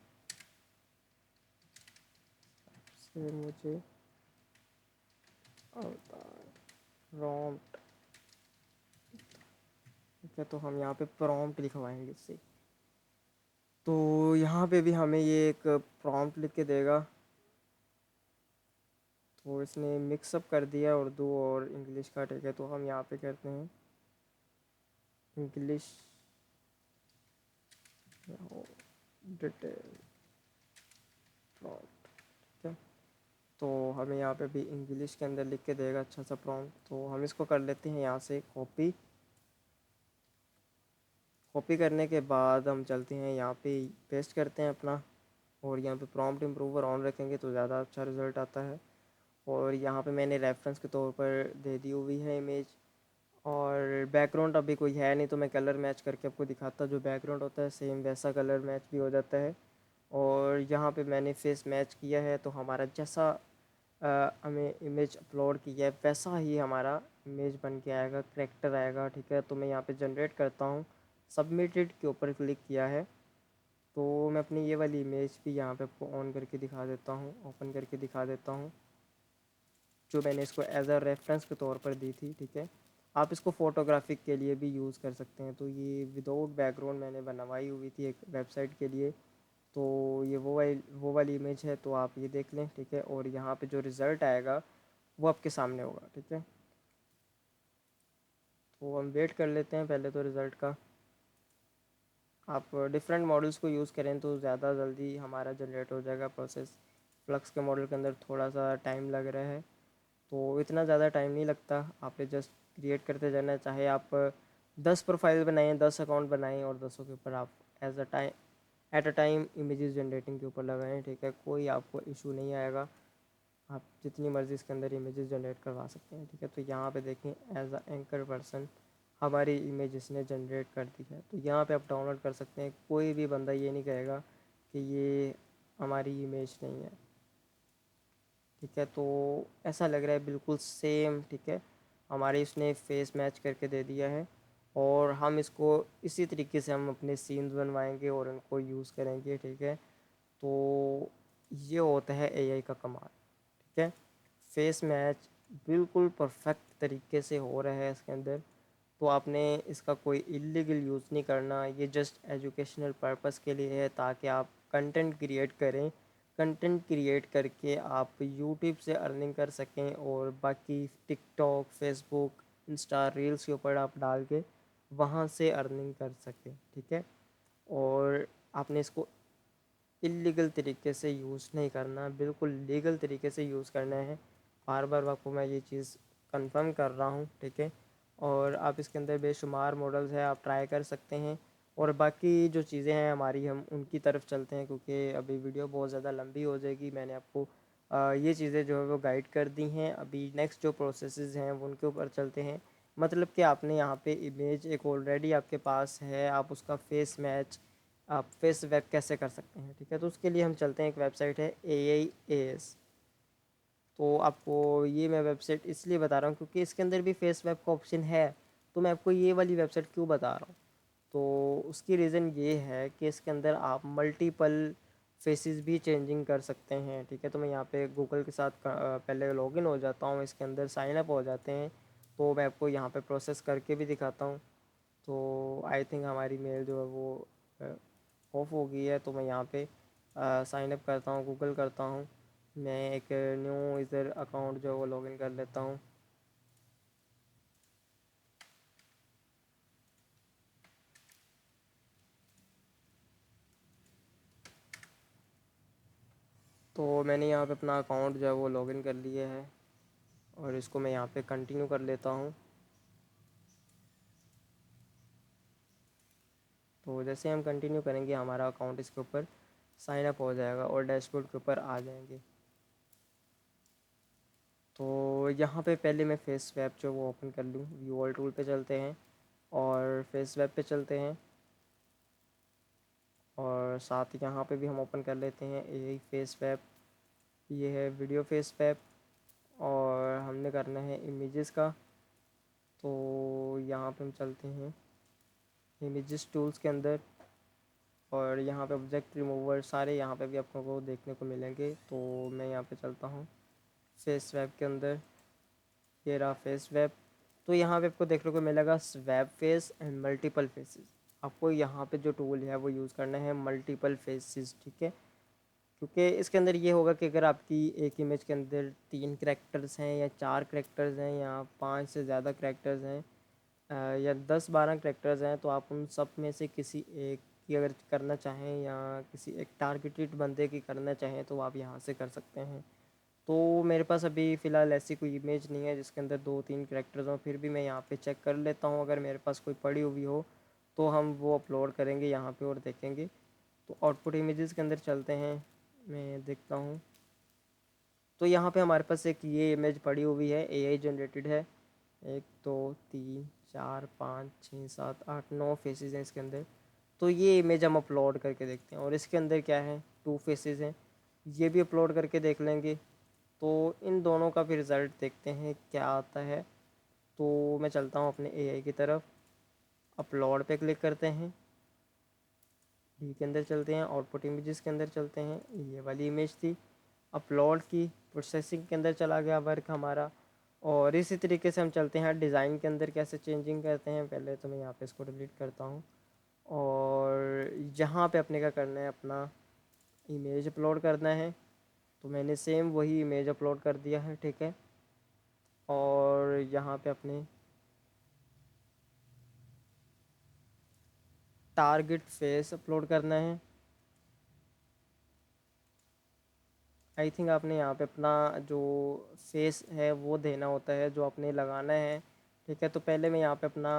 [SPEAKER 1] से मुझे अवतार प्रॉम्प्ट, ठीक है। तो हम यहाँ पे प्रॉम्प्ट लिखवाएंगे इससे, तो यहाँ पे भी हमें ये एक प्रॉम्प्ट लिख के देगा। तो इसने मिक्सअप कर दिया उर्दू और इंग्लिश का, ठीक है। तो हम यहाँ पे करते हैं इंग्लिश डिटेल प्रॉम्प्ट, ठीक है। तो हमें यहाँ पे भी इंग्लिश के अंदर लिख के देगा अच्छा सा प्रॉम्प्ट, तो हम इसको कर लेते हैं यहाँ से कॉपी, कॉपी करने के बाद हम चलते हैं यहाँ पे, पेस्ट करते हैं अपना, और यहाँ पे प्रॉम्प्ट इम्प्रूवर ऑन रखेंगे तो ज़्यादा अच्छा रिज़ल्ट आता है। और यहाँ पे मैंने रेफरेंस के तौर पर दे दी हुई है इमेज, और बैकग्राउंड अभी कोई है नहीं तो मैं कलर मैच करके आपको दिखाता, जो बैकग्राउंड होता है सेम वैसा कलर मैच भी हो जाता है। और यहाँ पे मैंने फेस मैच किया है तो हमारा जैसा हमें इमेज अपलोड की है वैसा ही हमारा इमेज बन के आएगा, करेक्टर आएगा, ठीक है। तो मैं यहाँ पे जनरेट करता हूँ, सबमिटेड के ऊपर क्लिक किया है। तो मैं अपनी ये वाली इमेज भी यहाँ पे आपको ऑन करके दिखा देता हूँ, ओपन करके दिखा देता हूँ, जो मैंने इसको एज अ रेफरेंस के तौर पर दी थी, ठीक है। आप इसको फ़ोटोग्राफिक के लिए भी यूज़ कर सकते हैं। तो ये विदाउट बैकग्राउंड मैंने बनवाई हुई थी एक वेबसाइट के लिए, तो ये वो वाली इमेज है, तो आप ये देख लें, ठीक है। और यहाँ पे जो रिज़ल्ट आएगा वो आपके सामने होगा, ठीक है। तो हम वेट कर लेते हैं पहले तो रिज़ल्ट का। आप डिफरेंट मॉडल्स को यूज़ करें तो ज़्यादा जल्दी हमारा जनरेट हो जाएगा प्रोसेस। फ्लक्स के मॉडल के अंदर थोड़ा सा टाइम लग रहा है, तो इतना ज़्यादा टाइम नहीं लगता। आपने जस्ट क्रिएट करते जाना है, चाहे आप 10 प्रोफाइल बनाएं, 10 अकाउंट बनाएं, और 10 के ऊपर आप at a time images generating के ऊपर लगाएं, ठीक है। कोई आपको इशू नहीं आएगा, आप जितनी मर्ज़ी इसके अंदर इमेजेस जनरेट करवा सकते हैं, ठीक है। तो यहाँ पे देखें, एज अ एंकर पर्सन हमारी इमेज इसने जनरेट कर दी है। तो यहाँ पे आप डाउनलोड कर सकते हैं, कोई भी बंदा ये नहीं कहेगा कि ये हमारी इमेज नहीं है, ठीक है। तो ऐसा लग रहा है बिल्कुल सेम, ठीक है। हमारे इसने फेस मैच करके दे दिया है, और हम इसको इसी तरीके से हम अपने सीन्स बनवाएंगे और उनको यूज़ करेंगे, ठीक है। तो ये होता है एआई का कमाल, ठीक है। फेस मैच बिल्कुल परफेक्ट तरीके से हो रहा है इसके अंदर। तो आपने इसका कोई इलीगल यूज़ नहीं करना, ये जस्ट एजुकेशनल पर्पस के लिए है, ताकि आप कंटेंट क्रिएट करें, कंटेंट क्रिएट करके आप यूट्यूब से अर्निंग कर सकें, और बाकी टिकटॉक, फेसबुक, इंस्टा रील्स के ऊपर आप डाल के वहाँ से अर्निंग कर सकें, ठीक है। और आपने इसको इलीगल तरीके से यूज़ नहीं करना, बिल्कुल लीगल तरीके से यूज़ करना है। बार बार आपको मैं ये चीज़ कंफर्म कर रहा हूँ, ठीक है। और आप इसके अंदर बेशुमार मॉडल्स है, आप ट्राई कर सकते हैं। और बाकी जो चीज़ें हैं हमारी, हम उनकी तरफ चलते हैं, क्योंकि अभी वीडियो बहुत ज़्यादा लंबी हो जाएगी। मैंने आपको ये चीज़ें जो है वो गाइड कर दी हैं। अभी नेक्स्ट जो प्रोसेसेस हैं वो उनके ऊपर चलते हैं। मतलब कि आपने यहाँ पे इमेज एक ऑलरेडी आपके पास है, आप उसका फेस मैच आप फेस वेब कैसे कर सकते हैं, ठीक है। तो उसके लिए हम चलते हैं, एक वेबसाइट है AIAS। तो आपको ये मैं वेबसाइट इसलिए बता रहा हूँ क्योंकि इसके अंदर भी फेस वेब का ऑप्शन है, तो मैं आपको ये वाली वेबसाइट क्यों बता रहा हूँ। तो उसकी रीज़न ये है कि इसके अंदर आप मल्टीपल फेसेस भी चेंजिंग कर सकते हैं, ठीक है। तो मैं यहाँ पे गूगल के साथ पहले लॉगिन हो जाता हूँ, इसके अंदर साइन अप हो जाते हैं। तो मैं आपको यहाँ पे प्रोसेस करके भी दिखाता हूँ। तो आई थिंक हमारी मेल जो है वो ऑफ हो गई है, तो मैं यहाँ पे साइन अप करता हूँ, गूगल करता हूँ। मैं एक न्यू इधर अकाउंट जो है वो लॉगिन कर लेता हूँ। तो मैंने यहाँ पे अपना अकाउंट जो है वो लॉगिन कर लिया है, और इसको मैं यहाँ पे कंटिन्यू कर लेता हूँ। तो जैसे हम कंटिन्यू करेंगे हमारा अकाउंट इसके ऊपर साइन अप हो जाएगा और डैशबोर्ड के ऊपर आ जाएंगे। तो यहाँ पे पहले मैं फेस वेब जो वो ओपन कर लूँ, व्यू ऑल टूल पे चलते हैं और फेस वेब पे चलते हैं, और साथ ही यहाँ पे भी हम ओपन कर लेते हैं यही फेस वेब। ये है वीडियो फेस वेब, और हमने करना है इमेजेस का। तो यहाँ पे हम चलते हैं इमेजेस टूल्स के अंदर, और यहाँ पे ऑब्जेक्ट रिमूवर सारे यहाँ पे भी आपको को देखने को मिलेंगे। तो मैं यहाँ पे चलता हूँ फेस वेब के अंदर, ये रहा फेस वेब। तो यहाँ पे आपको देखने को मिलेगा web face and multiple faces. आपको यहाँ पे जो टूल है वो यूज़ करना है मल्टीपल फेसेस, ठीक है। क्योंकि इसके अंदर ये होगा कि अगर आपकी एक इमेज के अंदर 3 करैक्टर्स हैं या 4 करैक्टर्स हैं या 5 से ज़्यादा करैक्टर्स हैं, या 10-12 करैक्टर्स हैं, तो आप उन सब में से किसी एक की अगर करना चाहें या किसी एक टारगेटेड बंदे की करना चाहें तो आप यहाँ से कर सकते हैं। तो मेरे पास अभी फ़िलहाल ऐसी कोई इमेज नहीं है जिसके अंदर 2-3 करैक्टर्स हों, फिर भी मैं यहाँ पे चेक कर लेता हूँ, अगर मेरे पास कोई पड़ी हुई हो तो हम वो अपलोड करेंगे यहाँ पे और देखेंगे। तो आउटपुट इमेजेस के अंदर चलते हैं, मैं देखता हूँ। तो यहाँ पे हमारे पास एक ये इमेज पड़ी हुई है, एआई जनरेटेड है। 1 2 3 4 5 6 7 8 9 फेसेस हैं इसके अंदर। तो ये इमेज हम अपलोड करके देखते हैं, और इसके अंदर क्या है, 2 फेसेस हैं, ये भी अपलोड करके देख लेंगे। तो इन दोनों का भी रिज़ल्ट देखते हैं क्या आता है। तो मैं चलता हूँ अपने एआई की तरफ, अपलोड पे क्लिक करते हैं, डी के अंदर चलते हैं, आउटपुट इमेजेस के अंदर चलते हैं। ये वाली इमेज थी, अपलोड की, प्रोसेसिंग के अंदर चला गया वर्क हमारा। और इसी तरीके से हम चलते हैं डिज़ाइन के अंदर, कैसे चेंजिंग करते हैं। पहले तो मैं यहाँ पे इसको डिलीट करता हूँ, और यहाँ पे अपने क्या करना है, अपना इमेज अपलोड करना है। तो मैंने सेम वही इमेज अपलोड कर दिया है, ठीक है। और यहाँ पे अपने टारगेट फेस अपलोड करना है। आई थिंक आपने यहाँ पे अपना जो फेस है वो देना होता है, जो आपने लगाना है, ठीक है। तो पहले मैं यहाँ पे अपना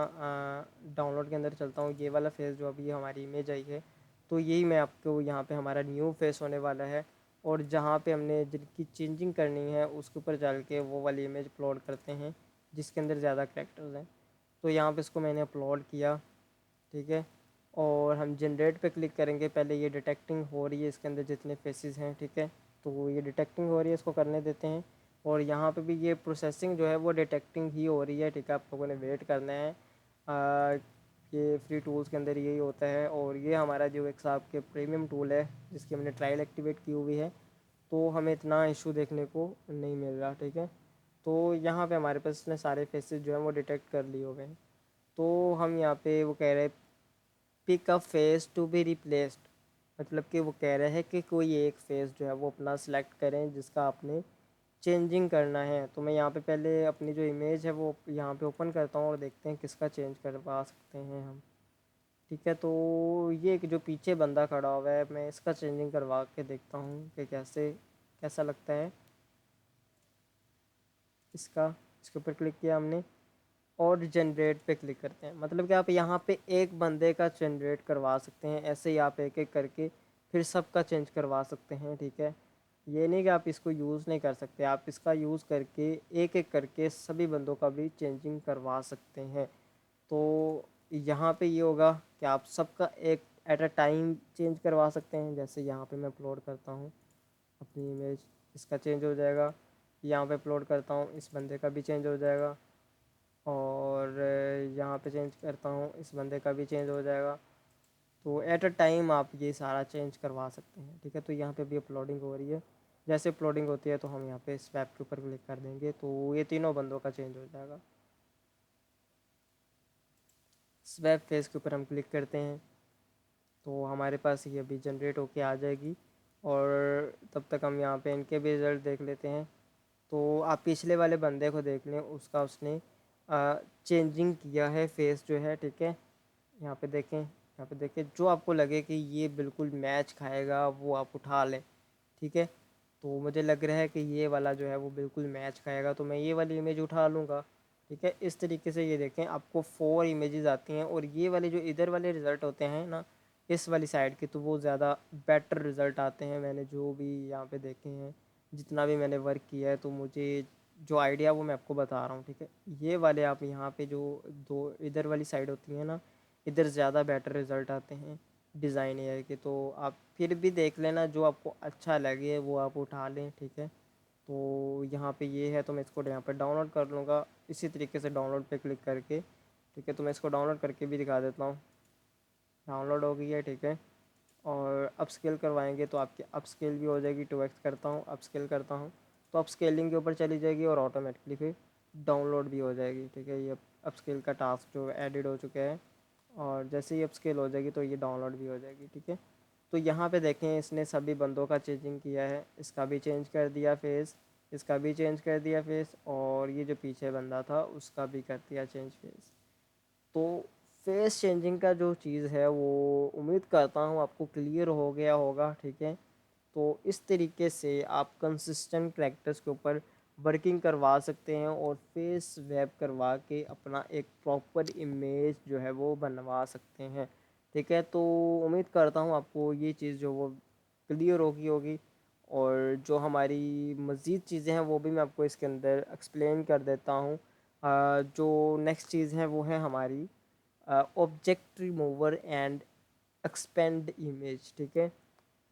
[SPEAKER 1] डाउनलोड के अंदर चलता हूँ, ये वाला फेस जो अभी हमारी इमेज आई है, तो यही मैं आपको यहाँ पे हमारा न्यू फेस होने वाला है। और जहाँ पे हमने जिनकी चेंजिंग करनी है उसके ऊपर चल के वो वाली इमेज अपलोड करते हैं जिसके अंदर ज़्यादा करेक्टर्स हैं। तो यहाँ पे इसको मैंने अपलोड किया, ठीक है। और हम जनरेट पे क्लिक करेंगे, पहले ये डिटेक्टिंग हो रही है इसके अंदर जितने फेसेस हैं, ठीक है। तो ये डिटेक्टिंग हो रही है, इसको करने देते हैं। और यहाँ पे भी ये प्रोसेसिंग जो है वो डिटेक्टिंग ही हो रही है, ठीक है। आप लोगों ने वेट करना है। ये फ्री टूल्स के अंदर यही होता है। और ये हमारा जो एक साहब के प्रीमियम टूल है जिसकी हमने ट्रायल एक्टिवेट की हुई है, तो हमें इतना इशू देखने को नहीं मिल रहा, ठीक है। तो यहाँ पे हमारे पास इसने सारे फेसेस जो हैं वो डिटेक्ट कर लिए हुए हैं। तो हम यहाँ पे वो कह रहे हैं pick a face to be replaced, मतलब कि वो कह रहे हैं कि कोई एक फेस जो है वो अपना सेलेक्ट करें जिसका आपने चेंजिंग करना है। तो मैं यहाँ पे पहले अपनी जो इमेज है वो यहाँ पे ओपन करता हूँ और देखते हैं किसका चेंज करवा सकते हैं हम, ठीक है। तो ये कि जो पीछे बंदा खड़ा हुआ है, मैं इसका चेंजिंग करवा के देखता हूँ कि कैसा लगता है इसका। इसके ऊपर क्लिक किया हमने, और जनरेट पे क्लिक करते हैं। मतलब कि आप यहाँ पे एक बंदे का जनरेट करवा सकते हैं, ऐसे ही आप एक एक करके फिर सबका चेंज करवा सकते हैं, ठीक है। ये नहीं कि आप इसको यूज़ नहीं कर सकते, आप इसका यूज़ करके एक एक करके सभी बंदों का भी चेंजिंग करवा सकते हैं। तो यहाँ पे ये होगा कि आप सबका एक एट अ टाइम चेंज करवा सकते हैं। जैसे यहाँ पे मैं अपलोड करता हूँ अपनी इमेज, इसका चेंज हो जाएगा। यहाँ पे अपलोड करता हूँ, इस बंदे का भी चेंज हो जाएगा। और यहाँ पे चेंज करता हूँ, इस बंदे का भी चेंज हो जाएगा। तो एट अ टाइम आप ये सारा चेंज करवा सकते हैं, ठीक है। तो यहाँ पे भी अपलोडिंग हो रही है, जैसे अपलोडिंग होती है तो हम यहाँ पे स्वैप के ऊपर क्लिक कर देंगे तो ये तीनों बंदों का चेंज हो जाएगा। स्वैप फेस के ऊपर हम क्लिक करते हैं तो हमारे पास ये अभी जनरेट होके आ जाएगी। और तब तक हम यहाँ पे इनके भी रिज़ल्ट देख लेते हैं। तो आप पिछले वाले बंदे को देख लें, उसका उसने चेंजिंग किया है फेस जो है, ठीक है। यहाँ पे देखें, यहाँ पे देखें, जो आपको लगे कि ये बिल्कुल मैच खाएगा वो आप उठा लें, ठीक है। तो मुझे लग रहा है कि ये वाला जो है वो बिल्कुल मैच खाएगा, तो मैं ये वाली इमेज उठा लूँगा, ठीक है। इस तरीके से ये देखें आपको 4 इमेजेस आती हैं, और ये वाले जो इधर वाले रिज़ल्ट होते हैं ना, इस वाली साइड के, तो वो ज़्यादा बेटर रिज़ल्ट आते हैं। मैंने जो भी यहाँ पे देखे हैं, जितना भी मैंने वर्क किया है, तो मुझे जो आइडिया वो मैं आपको बता रहा हूँ, ठीक है। ये वाले आप यहाँ पे जो दो इधर वाली साइड होती है ना, इधर ज़्यादा बेटर रिज़ल्ट आते हैं डिज़ाइन एआई के। तो आप फिर भी देख लेना, जो आपको अच्छा लगे वो आप उठा लें, ठीक है। तो यहाँ पे ये है, तो मैं इसको यहाँ पे डाउनलोड कर लूँगा इसी तरीके से, डाउनलोड पे क्लिक करके, ठीक है। तो मैं इसको डाउनलोड करके भी दिखा देता हूँ। डाउनलोड हो गई है, ठीक है। और अपस्केल करवाएंगे तो आपकी अपस्केल भी हो जाएगी। 2x करता हूँ, अपस्केल करता हूँ, तो अपस्केलिंग के ऊपर चली जाएगी और ऑटोमेटिकली फिर डाउनलोड भी हो जाएगी, ठीक है। ये अपस्केल का टास्क जो एडिड हो चुका है, और जैसे ही अपस्केल हो जाएगी तो ये डाउनलोड भी हो जाएगी, ठीक है। तो यहाँ पे देखें, इसने सभी बंदों का चेंजिंग किया है, इसका भी चेंज कर दिया फेस, इसका भी चेंज कर दिया फेस, और ये जो पीछे बंदा था उसका भी कर दिया चेंज फेस। तो फेस चेंजिंग का जो चीज़ है वो उम्मीद करता हूँ आपको क्लियर हो गया होगा, ठीक है। तो इस तरीके से आप कंसिस्टेंट कैरेक्टर्स के ऊपर वर्किंग करवा सकते हैं और फेस स्वैप करवा के अपना एक प्रॉपर इमेज जो है वो बनवा सकते हैं। ठीक है, तो उम्मीद करता हूँ आपको ये चीज़ जो वो क्लियर होगी और जो हमारी मज़ीद चीज़ें हैं वो भी मैं आपको इसके अंदर एक्सप्लेन कर देता हूँ। जो नेक्स्ट चीज़ है वो है हमारी object remover and expand image. ठीक है,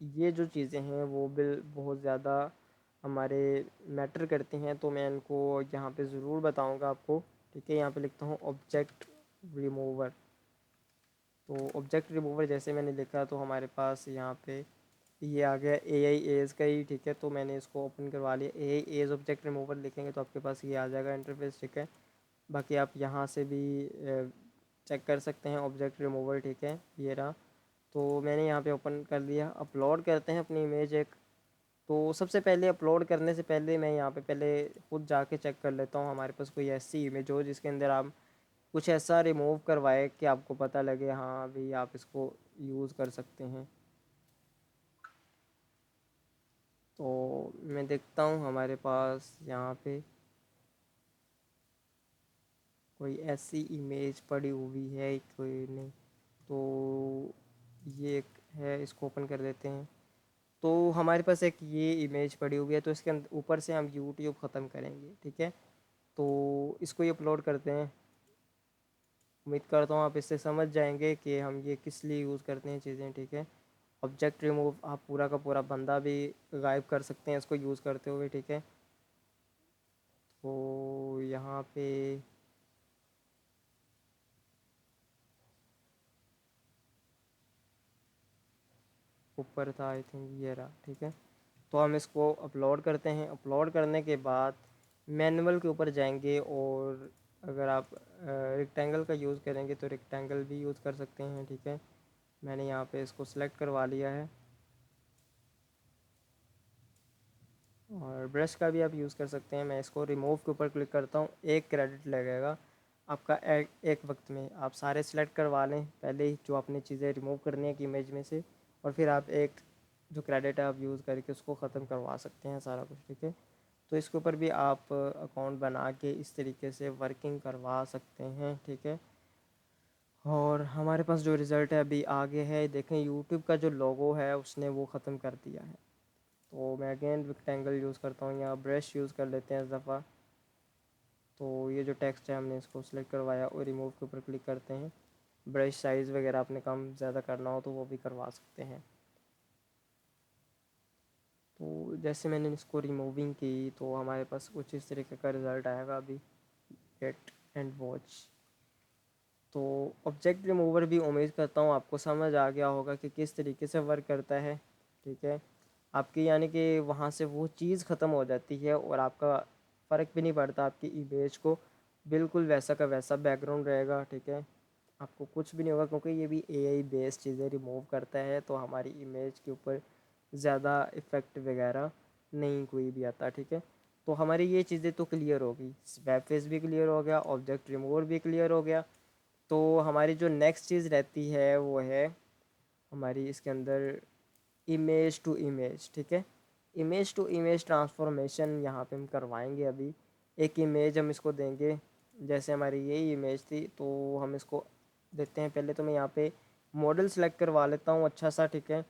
[SPEAKER 1] ये जो चीज़ें हैं वो बिल बहुत ज़्यादा हमारे मैटर करती हैं, तो मैं इनको यहाँ पे ज़रूर बताऊँगा आपको। ठीक है, यहाँ पे लिखता हूँ ऑब्जेक्ट रिमूवर। तो ऑब्जेक्ट रिमूवर जैसे मैंने लिखा तो हमारे पास यहाँ पे ये आ गया ए आई एज का ही। ठीक है, तो मैंने इसको ओपन करवा लिया। ए आई एज ऑब्जेक्ट रिमूवर लिखेंगे तो आपके पास ये आ जाएगा इंटरफेस। ठीक है, बाकी आप यहाँ से भी चेक कर सकते हैं ऑब्जेक्ट रिमूवर। ठीक है, ये रहा। तो मैंने यहाँ पे ओपन कर लिया। अपलोड करते हैं अपनी इमेज एक। तो सबसे पहले अपलोड करने से पहले मैं यहाँ पे पहले खुद जाके चेक कर लेता हूँ हमारे पास कोई ऐसी इमेज हो जिसके अंदर आप कुछ ऐसा रिमूव करवाए कि आपको पता लगे हाँ भाई आप इसको यूज़ कर सकते हैं। तो मैं देखता हूँ हमारे पास यहाँ पे कोई ऐसी इमेज पड़ी हुई है कोई नहीं। तो ये एक है, इसको ओपन कर देते हैं। तो हमारे पास एक ये इमेज पड़ी हुई है, तो इसके ऊपर से हम यूट्यूब ख़त्म करेंगे। ठीक है, तो इसको ही अपलोड करते हैं। उम्मीद करता हूँ आप इससे समझ जाएंगे कि हम ये किस लिए यूज़ करते हैं चीज़ें। ठीक है, ऑब्जेक्ट रिमूव आप पूरा का पूरा बंदा भी गायब कर सकते हैं इसको यूज़ करते हुए। ठीक है, तो यहाँ पे ऊपर था आई थिंक, ये रहा। ठीक है, तो हम इसको अपलोड करते हैं। अपलोड करने के बाद मैनुअल के ऊपर जाएंगे और अगर आप रेक्टेंगल का यूज़ करेंगे तो रेक्टेंगल भी यूज़ कर सकते हैं। ठीक है, मैंने यहाँ पे इसको सिलेक्ट करवा लिया है। और ब्रश का भी आप यूज़ कर सकते हैं। मैं इसको रिमूव के ऊपर क्लिक करता हूँ, एक क्रेडिट लगेगा आपका। एक वक्त में आप सारे सिलेक्ट करवा लें पहले ही जो आपने चीज़ें रिमूव करनी है कि इमेज में से, और फिर आप एक जो क्रेडिट है आप यूज़ करके उसको ख़त्म करवा सकते हैं सारा कुछ। ठीक है, तो इसके ऊपर भी आप अकाउंट बना के इस तरीके से वर्किंग करवा सकते हैं। ठीक है, और हमारे पास जो रिज़ल्ट है अभी आगे है, देखें यूट्यूब का जो लोगो है उसने वो ख़त्म कर दिया है। तो मैं अगेन रेक्टेंगल यूज़ करता हूँ, यहाँ ब्रश यूज़ कर लेते हैं इस दफ़ा। तो ये जो टेक्स्ट है हमने इसको सिलेक्ट करवाया और रिमूव के ऊपर क्लिक करते हैं। ब्रश साइज़ वगैरह आपने कम ज़्यादा करना हो तो वो भी करवा सकते हैं। तो जैसे मैंने इसको रिमूविंग की तो हमारे पास कुछ इस तरीके का रिज़ल्ट आएगा अभी, गेट एंड वॉच। तो ऑब्जेक्ट रिमूवर भी उम्मीद करता हूँ आपको समझ आ गया होगा कि किस तरीके से वर्क करता है। ठीक है, आपकी यानी कि वहाँ से वो चीज़ ख़त्म हो जाती है और आपका फ़र्क भी नहीं पड़ता, आपकी इमेज को बिल्कुल वैसा का वैसा बैकग्राउंड रहेगा। ठीक है, आपको कुछ भी नहीं होगा क्योंकि ये भी एआई बेस्ड चीज़ें रिमूव करता है, तो हमारी इमेज के ऊपर ज़्यादा इफ़ेक्ट वगैरह नहीं कोई भी आता। ठीक है, तो हमारी ये चीज़ें तो क्लियर होगी, वेब फेस भी क्लियर हो गया, ऑब्जेक्ट रिमूवर भी क्लियर हो गया। तो हमारी जो नेक्स्ट चीज़ रहती है वो है हमारी इसके अंदर इमेज टू इमेज। ठीक है, इमेज टू इमेज ट्रांसफॉर्मेशन यहाँ पे हम करवाएंगे अभी। एक इमेज हम इसको देंगे, जैसे हमारी यही इमेज थी तो हम इसको देते हैं। पहले तो मैं यहाँ पे मॉडल सेलेक्ट करवा लेता हूँ अच्छा सा। ठीक है,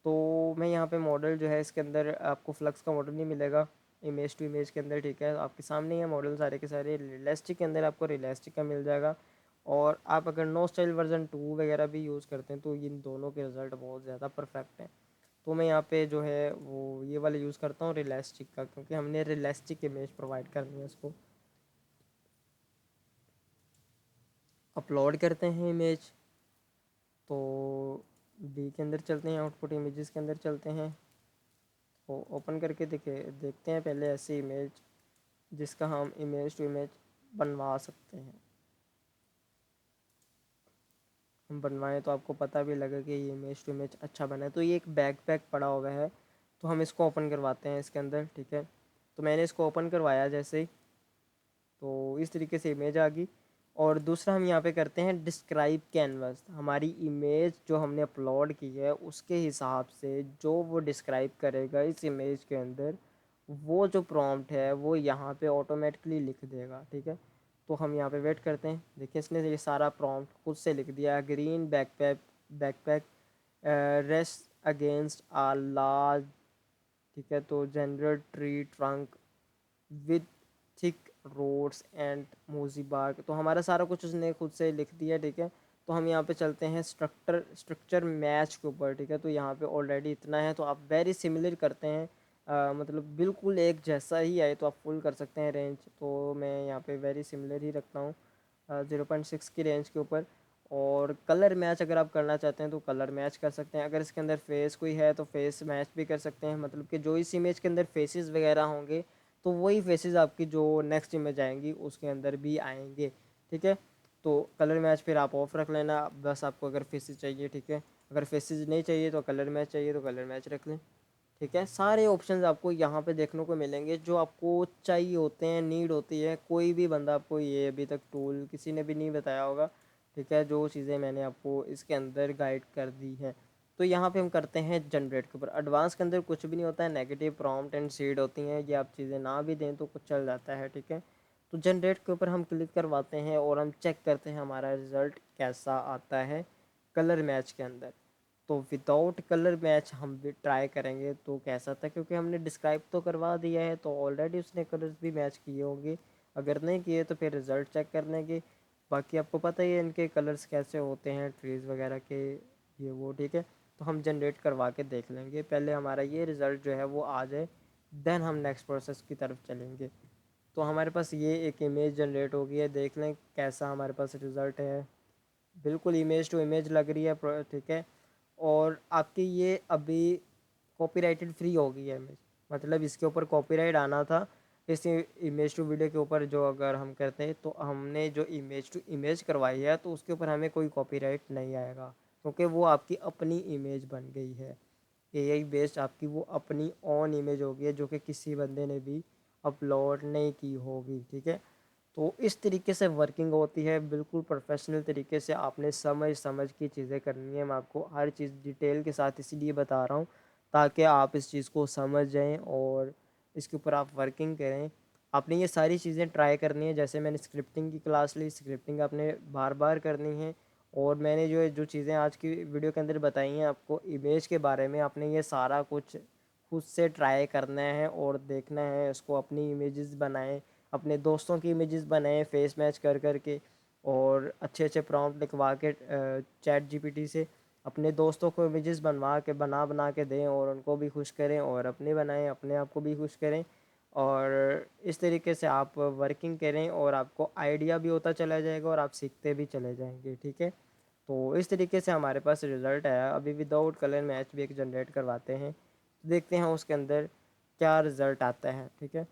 [SPEAKER 1] तो मैं यहाँ पे मॉडल जो है इसके अंदर आपको फ्लक्स का मॉडल नहीं मिलेगा इमेज टू इमेज के अंदर। ठीक है, आपके सामने ही है मॉडल सारे के सारे। रियलिस्टिक के अंदर आपको रियलिस्टिक का मिल जाएगा, और आप अगर नो स्टाइल वर्जन 2 वगैरह भी यूज़ करते हैं तो इन दोनों के रिज़ल्ट बहुत ज़्यादा परफेक्ट हैं। तो मैं यहाँ पे जो है वो ये वाला यूज़ करता हूँ रियलिस्टिक का, क्योंकि हमने रियलिस्टिक इमेज प्रोवाइड करनी है इसको। अपलोड करते हैं इमेज, तो बी के अंदर चलते हैं, आउटपुट इमेजेस के अंदर चलते हैं। तो ओपन करके देखते हैं पहले ऐसी इमेज जिसका हम इमेज टू इमेज बनवा सकते हैं। हम बनवाएं तो आपको पता भी लगे कि ये इमेज टू इमेज अच्छा बना है। तो ये एक बैकपैक पड़ा हुआ है, तो हम इसको ओपन करवाते हैं इसके अंदर। ठीक है, तो मैंने इसको ओपन करवाया जैसे ही, तो इस तरीके से इमेज आ गई। और दूसरा हम यहाँ पे करते हैं डिस्क्राइब कैनवस। हमारी इमेज जो हमने अपलोड की है उसके हिसाब से जो वो डिस्क्राइब करेगा इस इमेज के अंदर, वो जो प्रॉम्प्ट है वो यहाँ पे ऑटोमेटिकली लिख देगा, ठीक है। तो हम यहाँ पे वेट करते हैं। देखिए इसने ये सारा प्रॉम्प्ट खुद से लिख दिया। Green backpack backpack rest against a large, ठीक है। तो general tree trunk with thick roads and mossy bark, तो हमारा सारा कुछ उसने खुद से लिख दिया, ठीक है। तो हम यहाँ पे चलते हैं स्ट्रक्चर मैच के ऊपर, ठीक है। तो यहाँ पे ऑलरेडी इतना है, तो आप वेरी सिमिलर करते हैं, मतलब बिल्कुल एक जैसा ही आए तो आप फुल कर सकते हैं रेंज। तो मैं यहाँ पे वेरी सिमिलर ही रखता हूँ 0.6 की रेंज के ऊपर। और कलर मैच अगर आप करना चाहते हैं तो कलर मैच कर सकते हैं। अगर इसके अंदर फेस कोई है तो फेस मैच भी कर सकते हैं, मतलब कि जो इस इमेज के अंदर फेसेस वगैरह होंगे तो वही फेसेस आपकी जो नेक्स्ट इमेज आएंगी उसके अंदर भी आएंगे, ठीक है। तो कलर मैच फिर आप ऑफ रख लेना, बस आपको अगर फेसेस चाहिए, ठीक है। अगर फेसेस नहीं चाहिए तो कलर मैच चाहिए तो कलर मैच रख लें, ठीक है। सारे ऑप्शंस आपको यहाँ पे देखने को मिलेंगे जो आपको चाहिए होते हैं, नीड होती है। कोई भी बंदा आपको ये अभी तक टूल किसी ने भी नहीं बताया होगा, ठीक है। जो चीज़ें मैंने आपको इसके अंदर गाइड कर दी है। तो यहाँ पे हम करते हैं जनरेट के ऊपर। एडवांस के अंदर कुछ भी नहीं होता है, नेगेटिव प्रॉम्प्ट एंड सीड होती हैं, ये आप चीज़ें ना भी दें तो कुछ चल जाता है, ठीक है। तो जनरेट के ऊपर हम क्लिक करवाते हैं और हम चेक करते हैं हमारा रिज़ल्ट कैसा आता है कलर मैच के अंदर। तो विदाउट कलर मैच हम भी ट्राई करेंगे तो कैसा था, क्योंकि हमने डिस्क्राइब तो करवा दिया है तो ऑलरेडी उसने कलर्स भी मैच किए होंगे। अगर नहीं किए तो फिर रिज़ल्ट चेक कर लेंगे। बाकी आपको पता ही है इनके कलर्स कैसे होते हैं ट्रीज़ वगैरह के, ये वो, ठीक है। तो हम जनरेट करवा के देख लेंगे, पहले हमारा ये रिज़ल्ट जो है वो आ जाए, देन हम नेक्स्ट प्रोसेस की तरफ चलेंगे। तो हमारे पास ये एक इमेज जनरेट हो गई है, देख लें कैसा हमारे पास रिज़ल्ट है। बिल्कुल इमेज टू इमेज लग रही है, ठीक है। और आपकी ये अभी कॉपीराइटेड फ्री हो गई है इमेज, मतलब इसके ऊपर कॉपीराइट आना था इस इमेज टू वीडियो के ऊपर। जो अगर हम करते हैं तो हमने जो इमेज टू इमेज करवाई है तो उसके ऊपर हमें कोई कॉपीराइट नहीं आएगा, क्योंकि वो आपकी अपनी इमेज बन गई है। एआई बेस्ड आपकी वो अपनी ऑन इमेज होगी है जो कि किसी बंदे ने भी अपलोड नहीं की होगी, ठीक है। तो इस तरीके से वर्किंग होती है, बिल्कुल प्रोफेशनल तरीके से आपने समझ समझ की चीज़ें करनी है। मैं आपको हर चीज़ डिटेल के साथ इसीलिए बता रहा हूँ ताकि आप इस चीज़ को समझ जाएं और इसके ऊपर आप वर्किंग करें। आपने ये सारी चीज़ें ट्राई करनी है, जैसे मैंने स्क्रिप्टिंग की क्लास ली, स्क्रिप्टिंग आपने बार बार करनी है। और मैंने जो जो चीज़ें आज की वीडियो के अंदर बताई हैं आपको इमेज के बारे में, आपने ये सारा कुछ खुद से ट्राई करना है और देखना है। इसको अपनी इमेजेस बनाएं, अपने दोस्तों की इमेजेस बनाएं फेस मैच कर कर के, और अच्छे अच्छे प्रॉम्प्ट लिखवा के चैट जीपीटी से अपने दोस्तों को इमेजेस बनवा के बना बना के दें और उनको भी खुश करें, और अपने बनाएं, अपने आप को भी खुश करें। और इस तरीके से आप वर्किंग करें और आपको आइडिया भी होता चला जाएगा और आप सीखते भी चले जाएंगे, ठीक है। तो इस तरीके से हमारे पास रिज़ल्ट आया। अभी विदाउट कलर मैच भी एक जनरेट करवाते हैं, देखते हैं उसके अंदर क्या रिज़ल्ट आता है, ठीक है।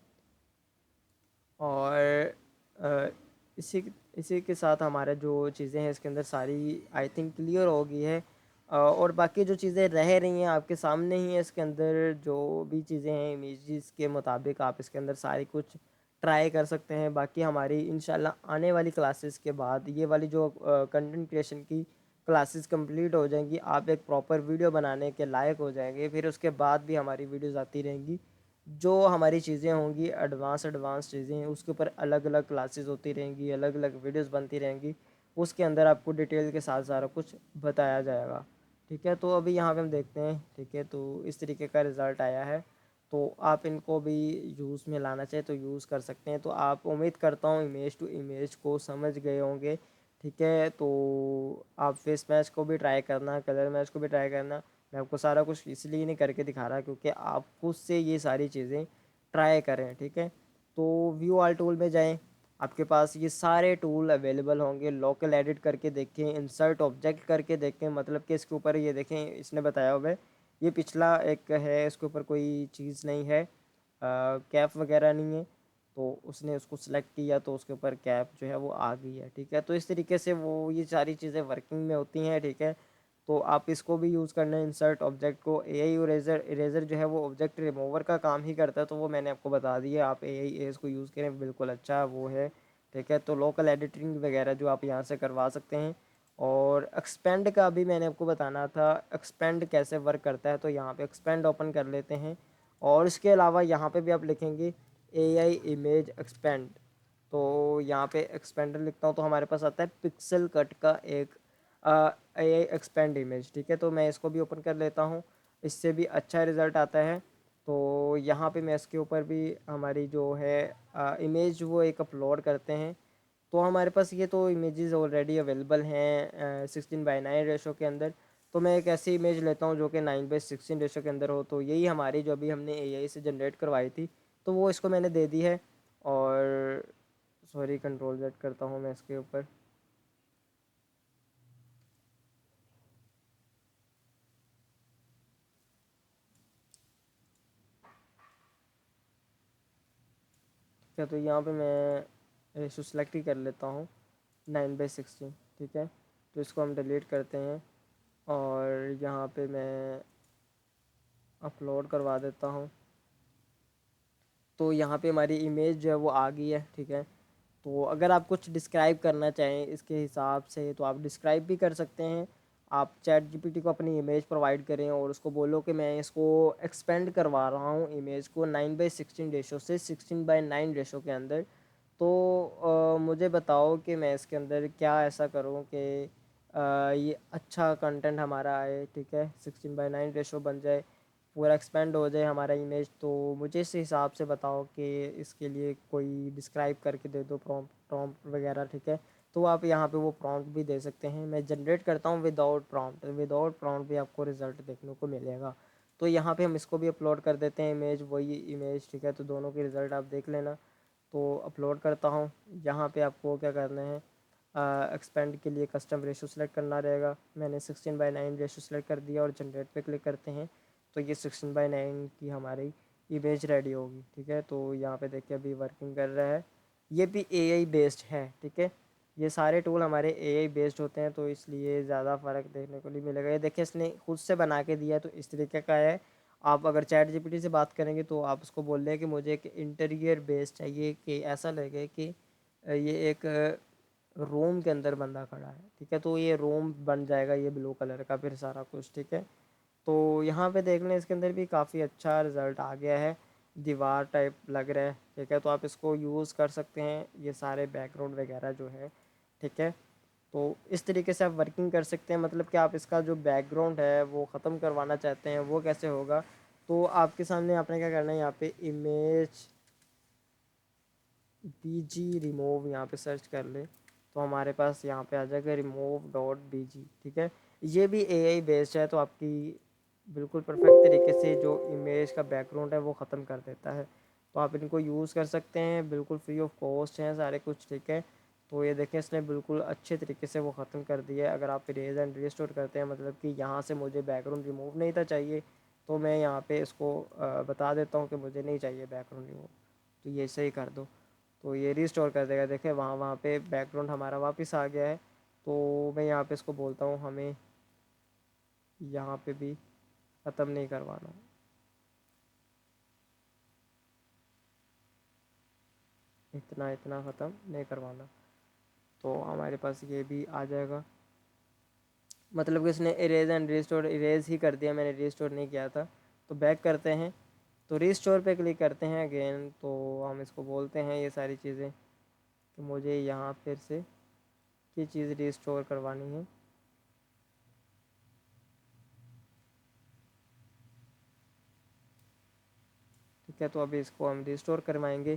[SPEAKER 1] और अ, इसी इसी के साथ हमारा जो चीज़ें हैं इसके अंदर सारी आई थिंक क्लियर हो गई है। और बाकी जो चीज़ें रह रही हैं आपके सामने ही है, इसके अंदर जो भी चीज़ें हैं इमेजेस के मुताबिक आप इसके अंदर सारी कुछ ट्राई कर सकते हैं। बाकी हमारी इंशाल्लाह आने वाली क्लासेस के बाद ये वाली जो कंटेंट क्रिएशन की क्लासेस कंप्लीट हो जाएंगी, आप एक प्रॉपर वीडियो बनाने के लायक हो जाएंगे। फिर उसके बाद भी हमारी वीडियोस आती रहेंगी, जो हमारी चीज़ें होंगी एडवांस एडवांस चीज़ें हैं उसके ऊपर अलग अलग क्लासेस होती रहेंगी, अलग अलग वीडियोस बनती रहेंगी। उसके अंदर आपको डिटेल के साथ सारा कुछ बताया जाएगा, ठीक है। तो अभी यहाँ पे हम देखते हैं, ठीक है। तो इस तरीके का रिज़ल्ट आया है, तो आप इनको भी यूज़ में लाना चाहे तो यूज़ कर सकते हैं। तो आप उम्मीद करता हूँ इमेज टू इमेज को समझ गए होंगे, ठीक है। तो आप फेस मैच को भी ट्राई करना, कलर मैच को भी ट्राई करना। मैं आपको सारा कुछ इसलिए नहीं करके दिखा रहा क्योंकि आप खुद से ये सारी चीज़ें ट्राई करें, ठीक है। तो व्यू ऑल टूल में जाएं, आपके पास ये सारे टूल अवेलेबल होंगे। लोकल एडिट करके देखें, इंसर्ट ऑब्जेक्ट करके देखें, मतलब कि इसके ऊपर ये देखें इसने बताया हुआ है ये पिछला एक है, इसके ऊपर कोई चीज़ नहीं है, कैप वगैरह नहीं है। तो उसने उसको सिलेक्ट किया तो उसके ऊपर कैप जो है वो आ गई है, ठीक है। तो इस तरीके से वो ये सारी चीज़ें वर्किंग में होती हैं, ठीक है। तो आप इसको भी यूज़ करना है इंसर्ट ऑब्जेक्ट को। एआई इरेजर इरेजर जो है वो ऑब्जेक्ट रिमूवर का काम ही करता है, तो वो मैंने आपको बता दिया। आप एआई एज को यूज़ करें, बिल्कुल अच्छा वो है, ठीक है। तो लोकल एडिटिंग वगैरह जो आप यहाँ से करवा सकते हैं। और एक्सपेंड का भी मैंने आपको बताना था, एक्सपेंड कैसे वर्क करता है। तो यहाँ पे एक्सपेंड ओपन कर लेते हैं और इसके अलावा यहाँ पे भी आप लिखेंगे AI इमेज एक्सपेंड, तो यहाँ पे एक्सपेंडर लिखता हूँ तो हमारे पास आता है पिक्सल कट का एक AI एक्सपेंड इमेज। ठीक है, तो मैं इसको भी ओपन कर लेता हूँ, इससे भी अच्छा रिज़ल्ट आता है। तो यहाँ पे मैं इसके ऊपर भी हमारी जो है इमेज वो एक अपलोड करते हैं। तो हमारे पास ये तो इमेजेस ऑलरेडी अवेलेबल हैं 16:9 रेशो के अंदर। तो मैं एक ऐसी इमेज लेता हूँ जो कि 9:16 रेशो के अंदर हो। तो यही हमारी जो अभी हमने AI से जनरेट करवाई थी, तो वो इसको मैंने दे दी है। और सॉरी, कंट्रोल Z करता हूँ मैं इसके ऊपर। ठीक है, तो यहाँ पे मैं रेशो सेलेक्ट ही कर लेता हूँ 9:16। ठीक है, तो इसको हम डिलीट करते हैं और यहाँ पे मैं अपलोड करवा देता हूँ। तो यहाँ पे हमारी इमेज जो है वो आ गई है। ठीक है, तो अगर आप कुछ डिस्क्राइब करना चाहें इसके हिसाब से तो आप डिस्क्राइब भी कर सकते हैं। आप चैट जीपीटी को अपनी इमेज प्रोवाइड करें और उसको बोलो कि मैं इसको एक्सपेंड करवा रहा हूँ इमेज को 9:16 रेशो से 16:9 रेशो के अंदर। तो मुझे बताओ कि मैं इसके अंदर क्या ऐसा करूँ कि ये अच्छा कंटेंट हमारा आए। ठीक है, 16:9 रेशो बन जाए, पूरा एक्सपेंड हो जाए हमारा इमेज। तो मुझे इस हिसाब से बताओ कि इसके लिए कोई डिस्क्राइब करके दे दो प्रॉम्प्ट प्रॉम्प्ट वगैरह। ठीक है, तो आप यहाँ पे वो प्रॉम्प्ट भी दे सकते हैं। मैं जनरेट करता हूँ विदाउट प्रॉम्प्ट भी आपको रिज़ल्ट देखने को मिलेगा। तो यहाँ पे हम इसको भी अपलोड कर देते हैं इमेज, वही इमेज। ठीक है, तो दोनों के रिज़ल्ट आप देख लेना। तो अपलोड करता हूँ। यहाँ पे आपको क्या करना है, एक्सपेंड के लिए कस्टम रेशो सेलेक्ट करना रहेगा। मैंने 16:9 रेशो सेलेक्ट कर दिया और जनरेट पे क्लिक करते हैं तो ये 16:9 की हमारी इमेज रेडी होगी। ठीक है, तो यहाँ पे देखिए अभी वर्किंग कर रहा है। ये भी AI बेस्ड है। ठीक है, ये सारे टूल हमारे AI बेस्ड होते हैं, तो इसलिए ज़्यादा फ़र्क देखने को नहीं मिलेगा। ये देखिए इसने खुद से बना के दिया है, तो इस तरीके का है। आप अगर चैट जीपीटी से बात करेंगे तो आप उसको बोल रहे हैं कि मुझे एक इंटीरियर बेस्ड चाहिए, कि ऐसा लगे कि ये एक रूम के अंदर बंदा खड़ा है। ठीक है, तो ये रूम बन जाएगा ये ब्लू कलर का फिर सारा कुछ। ठीक है, तो यहाँ पे देख लें इसके अंदर भी काफ़ी अच्छा रिज़ल्ट आ गया है, दीवार टाइप लग रहा है। ठीक है, तो आप इसको यूज़ कर सकते हैं, ये सारे बैकग्राउंड वगैरह जो है। ठीक है, तो इस तरीके से आप वर्किंग कर सकते हैं। मतलब कि आप इसका जो बैकग्राउंड है वो ख़त्म करवाना चाहते हैं, वो कैसे होगा। तो आपके सामने आपने क्या करना है, यहाँ पे इमेज BG रिमूव यहाँ पे सर्च कर ले तो हमारे पास यहाँ पे आ जाएगा remove.bg। ठीक है, ये भी AI बेस्ड है, तो आपकी बिल्कुल परफेक्ट तरीके से जो इमेज का बैकग्राउंड है वो ख़त्म कर देता है। तो आप इनको यूज़ कर सकते हैं, बिल्कुल फ्री ऑफ कॉस्ट हैं सारे कुछ। ठीक है, तो ये देखें इसने बिल्कुल अच्छे तरीके से वो ख़त्म कर दिया है। अगर आप इरेज एंड रिस्टोर करते हैं, मतलब कि यहाँ से मुझे बैकग्राउंड रिमूव नहीं था चाहिए, तो मैं यहाँ पे इसको बता देता हूँ कि मुझे नहीं चाहिए बैकग्राउंड रिमूव, तो ये सही कर दो, तो ये रिस्टोर कर देगा। देखें वहाँ वहाँ पे बैकग्राउंड हमारा वापस आ गया है। तो मैं यहाँ पे इसको बोलता हूँ हमें यहाँ पे भी ख़त्म नहीं करवाना, इतना इतना ख़त्म नहीं करवाना, तो हमारे पास ये भी आ जाएगा। मतलब कि इसने इरेज एंड रिस्टोर इरेज ही कर दिया, मैंने रिस्टोर नहीं किया था। तो बैक करते हैं, तो रिस्टोर पे क्लिक करते हैं अगेन। तो हम इसको बोलते हैं ये सारी चीज़ें कि मुझे यहाँ फिर से ये चीज़ रिस्टोर करवानी है। ठीक है, तो अभी इसको हम रिस्टोर करवाएंगे।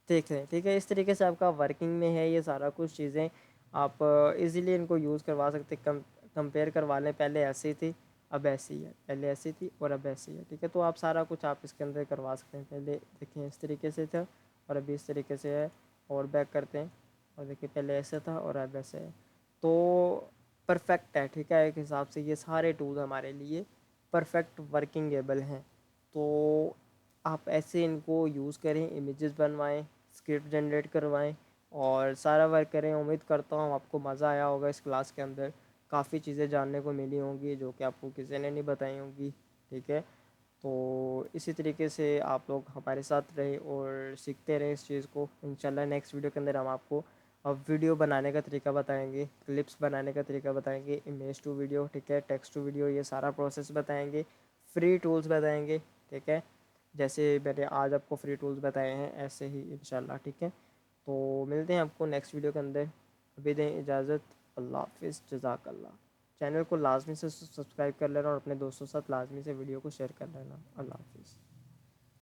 [SPEAKER 1] देख रहे हैं, ठीक है, इस तरीके से आपका वर्किंग में है ये सारा कुछ चीज़ें। आप इजीली इनको यूज़ करवा सकते। कंपेयर करवा लें, पहले ऐसी थी अब ऐसी है, पहले ऐसी थी और अब ऐसी है। ठीक है, तो आप सारा कुछ आप इसके अंदर करवा सकते हैं। पहले देखिए इस तरीके से था और अभी इस तरीके से है। और बैक करते हैं और देखिए पहले ऐसे था और अब ऐसे है। तो परफेक्ट है। ठीक है, एक हिसाब से ये सारे टूल हमारे लिए परफेक्ट वर्किंगेबल हैं। तो आप ऐसे इनको यूज़ करें, इमेजेस बनवाएं, स्क्रिप्ट जनरेट करवाएं और सारा वर्क करें। उम्मीद करता हूँ आपको मज़ा आया होगा इस क्लास के अंदर, काफ़ी चीज़ें जानने को मिली होंगी जो कि आपको किसी ने नहीं बताई होंगी। ठीक है, तो इसी तरीके से आप लोग हमारे साथ रहे और सीखते रहें इस चीज़ को। इंशाल्लाह नेक्स्ट वीडियो के अंदर हम आपको अब वीडियो बनाने का तरीका बताएंगे, क्लिप्स बनाने का तरीका बताएंगे, इमेज टू वीडियो, ठीक है, टेक्स्ट टू वीडियो, ये सारा प्रोसेस बताएंगे, फ्री टूल्स बताएंगे, ठीक है, जैसे मैंने आज आपको फ्री टूल्स बताए हैं ऐसे ही इंशाल्लाह, ठीक है। तो मिलते हैं आपको नेक्स्ट वीडियो के अंदर। अभी दें इजाज़त। अल्लाह हाफिज़, जज़ाकल्लाह। चैनल को लाजमी से सब्सक्राइब कर लेना और अपने दोस्तों के साथ लाजमी से वीडियो को शेयर कर लेना। अल्लाह हाफिज़।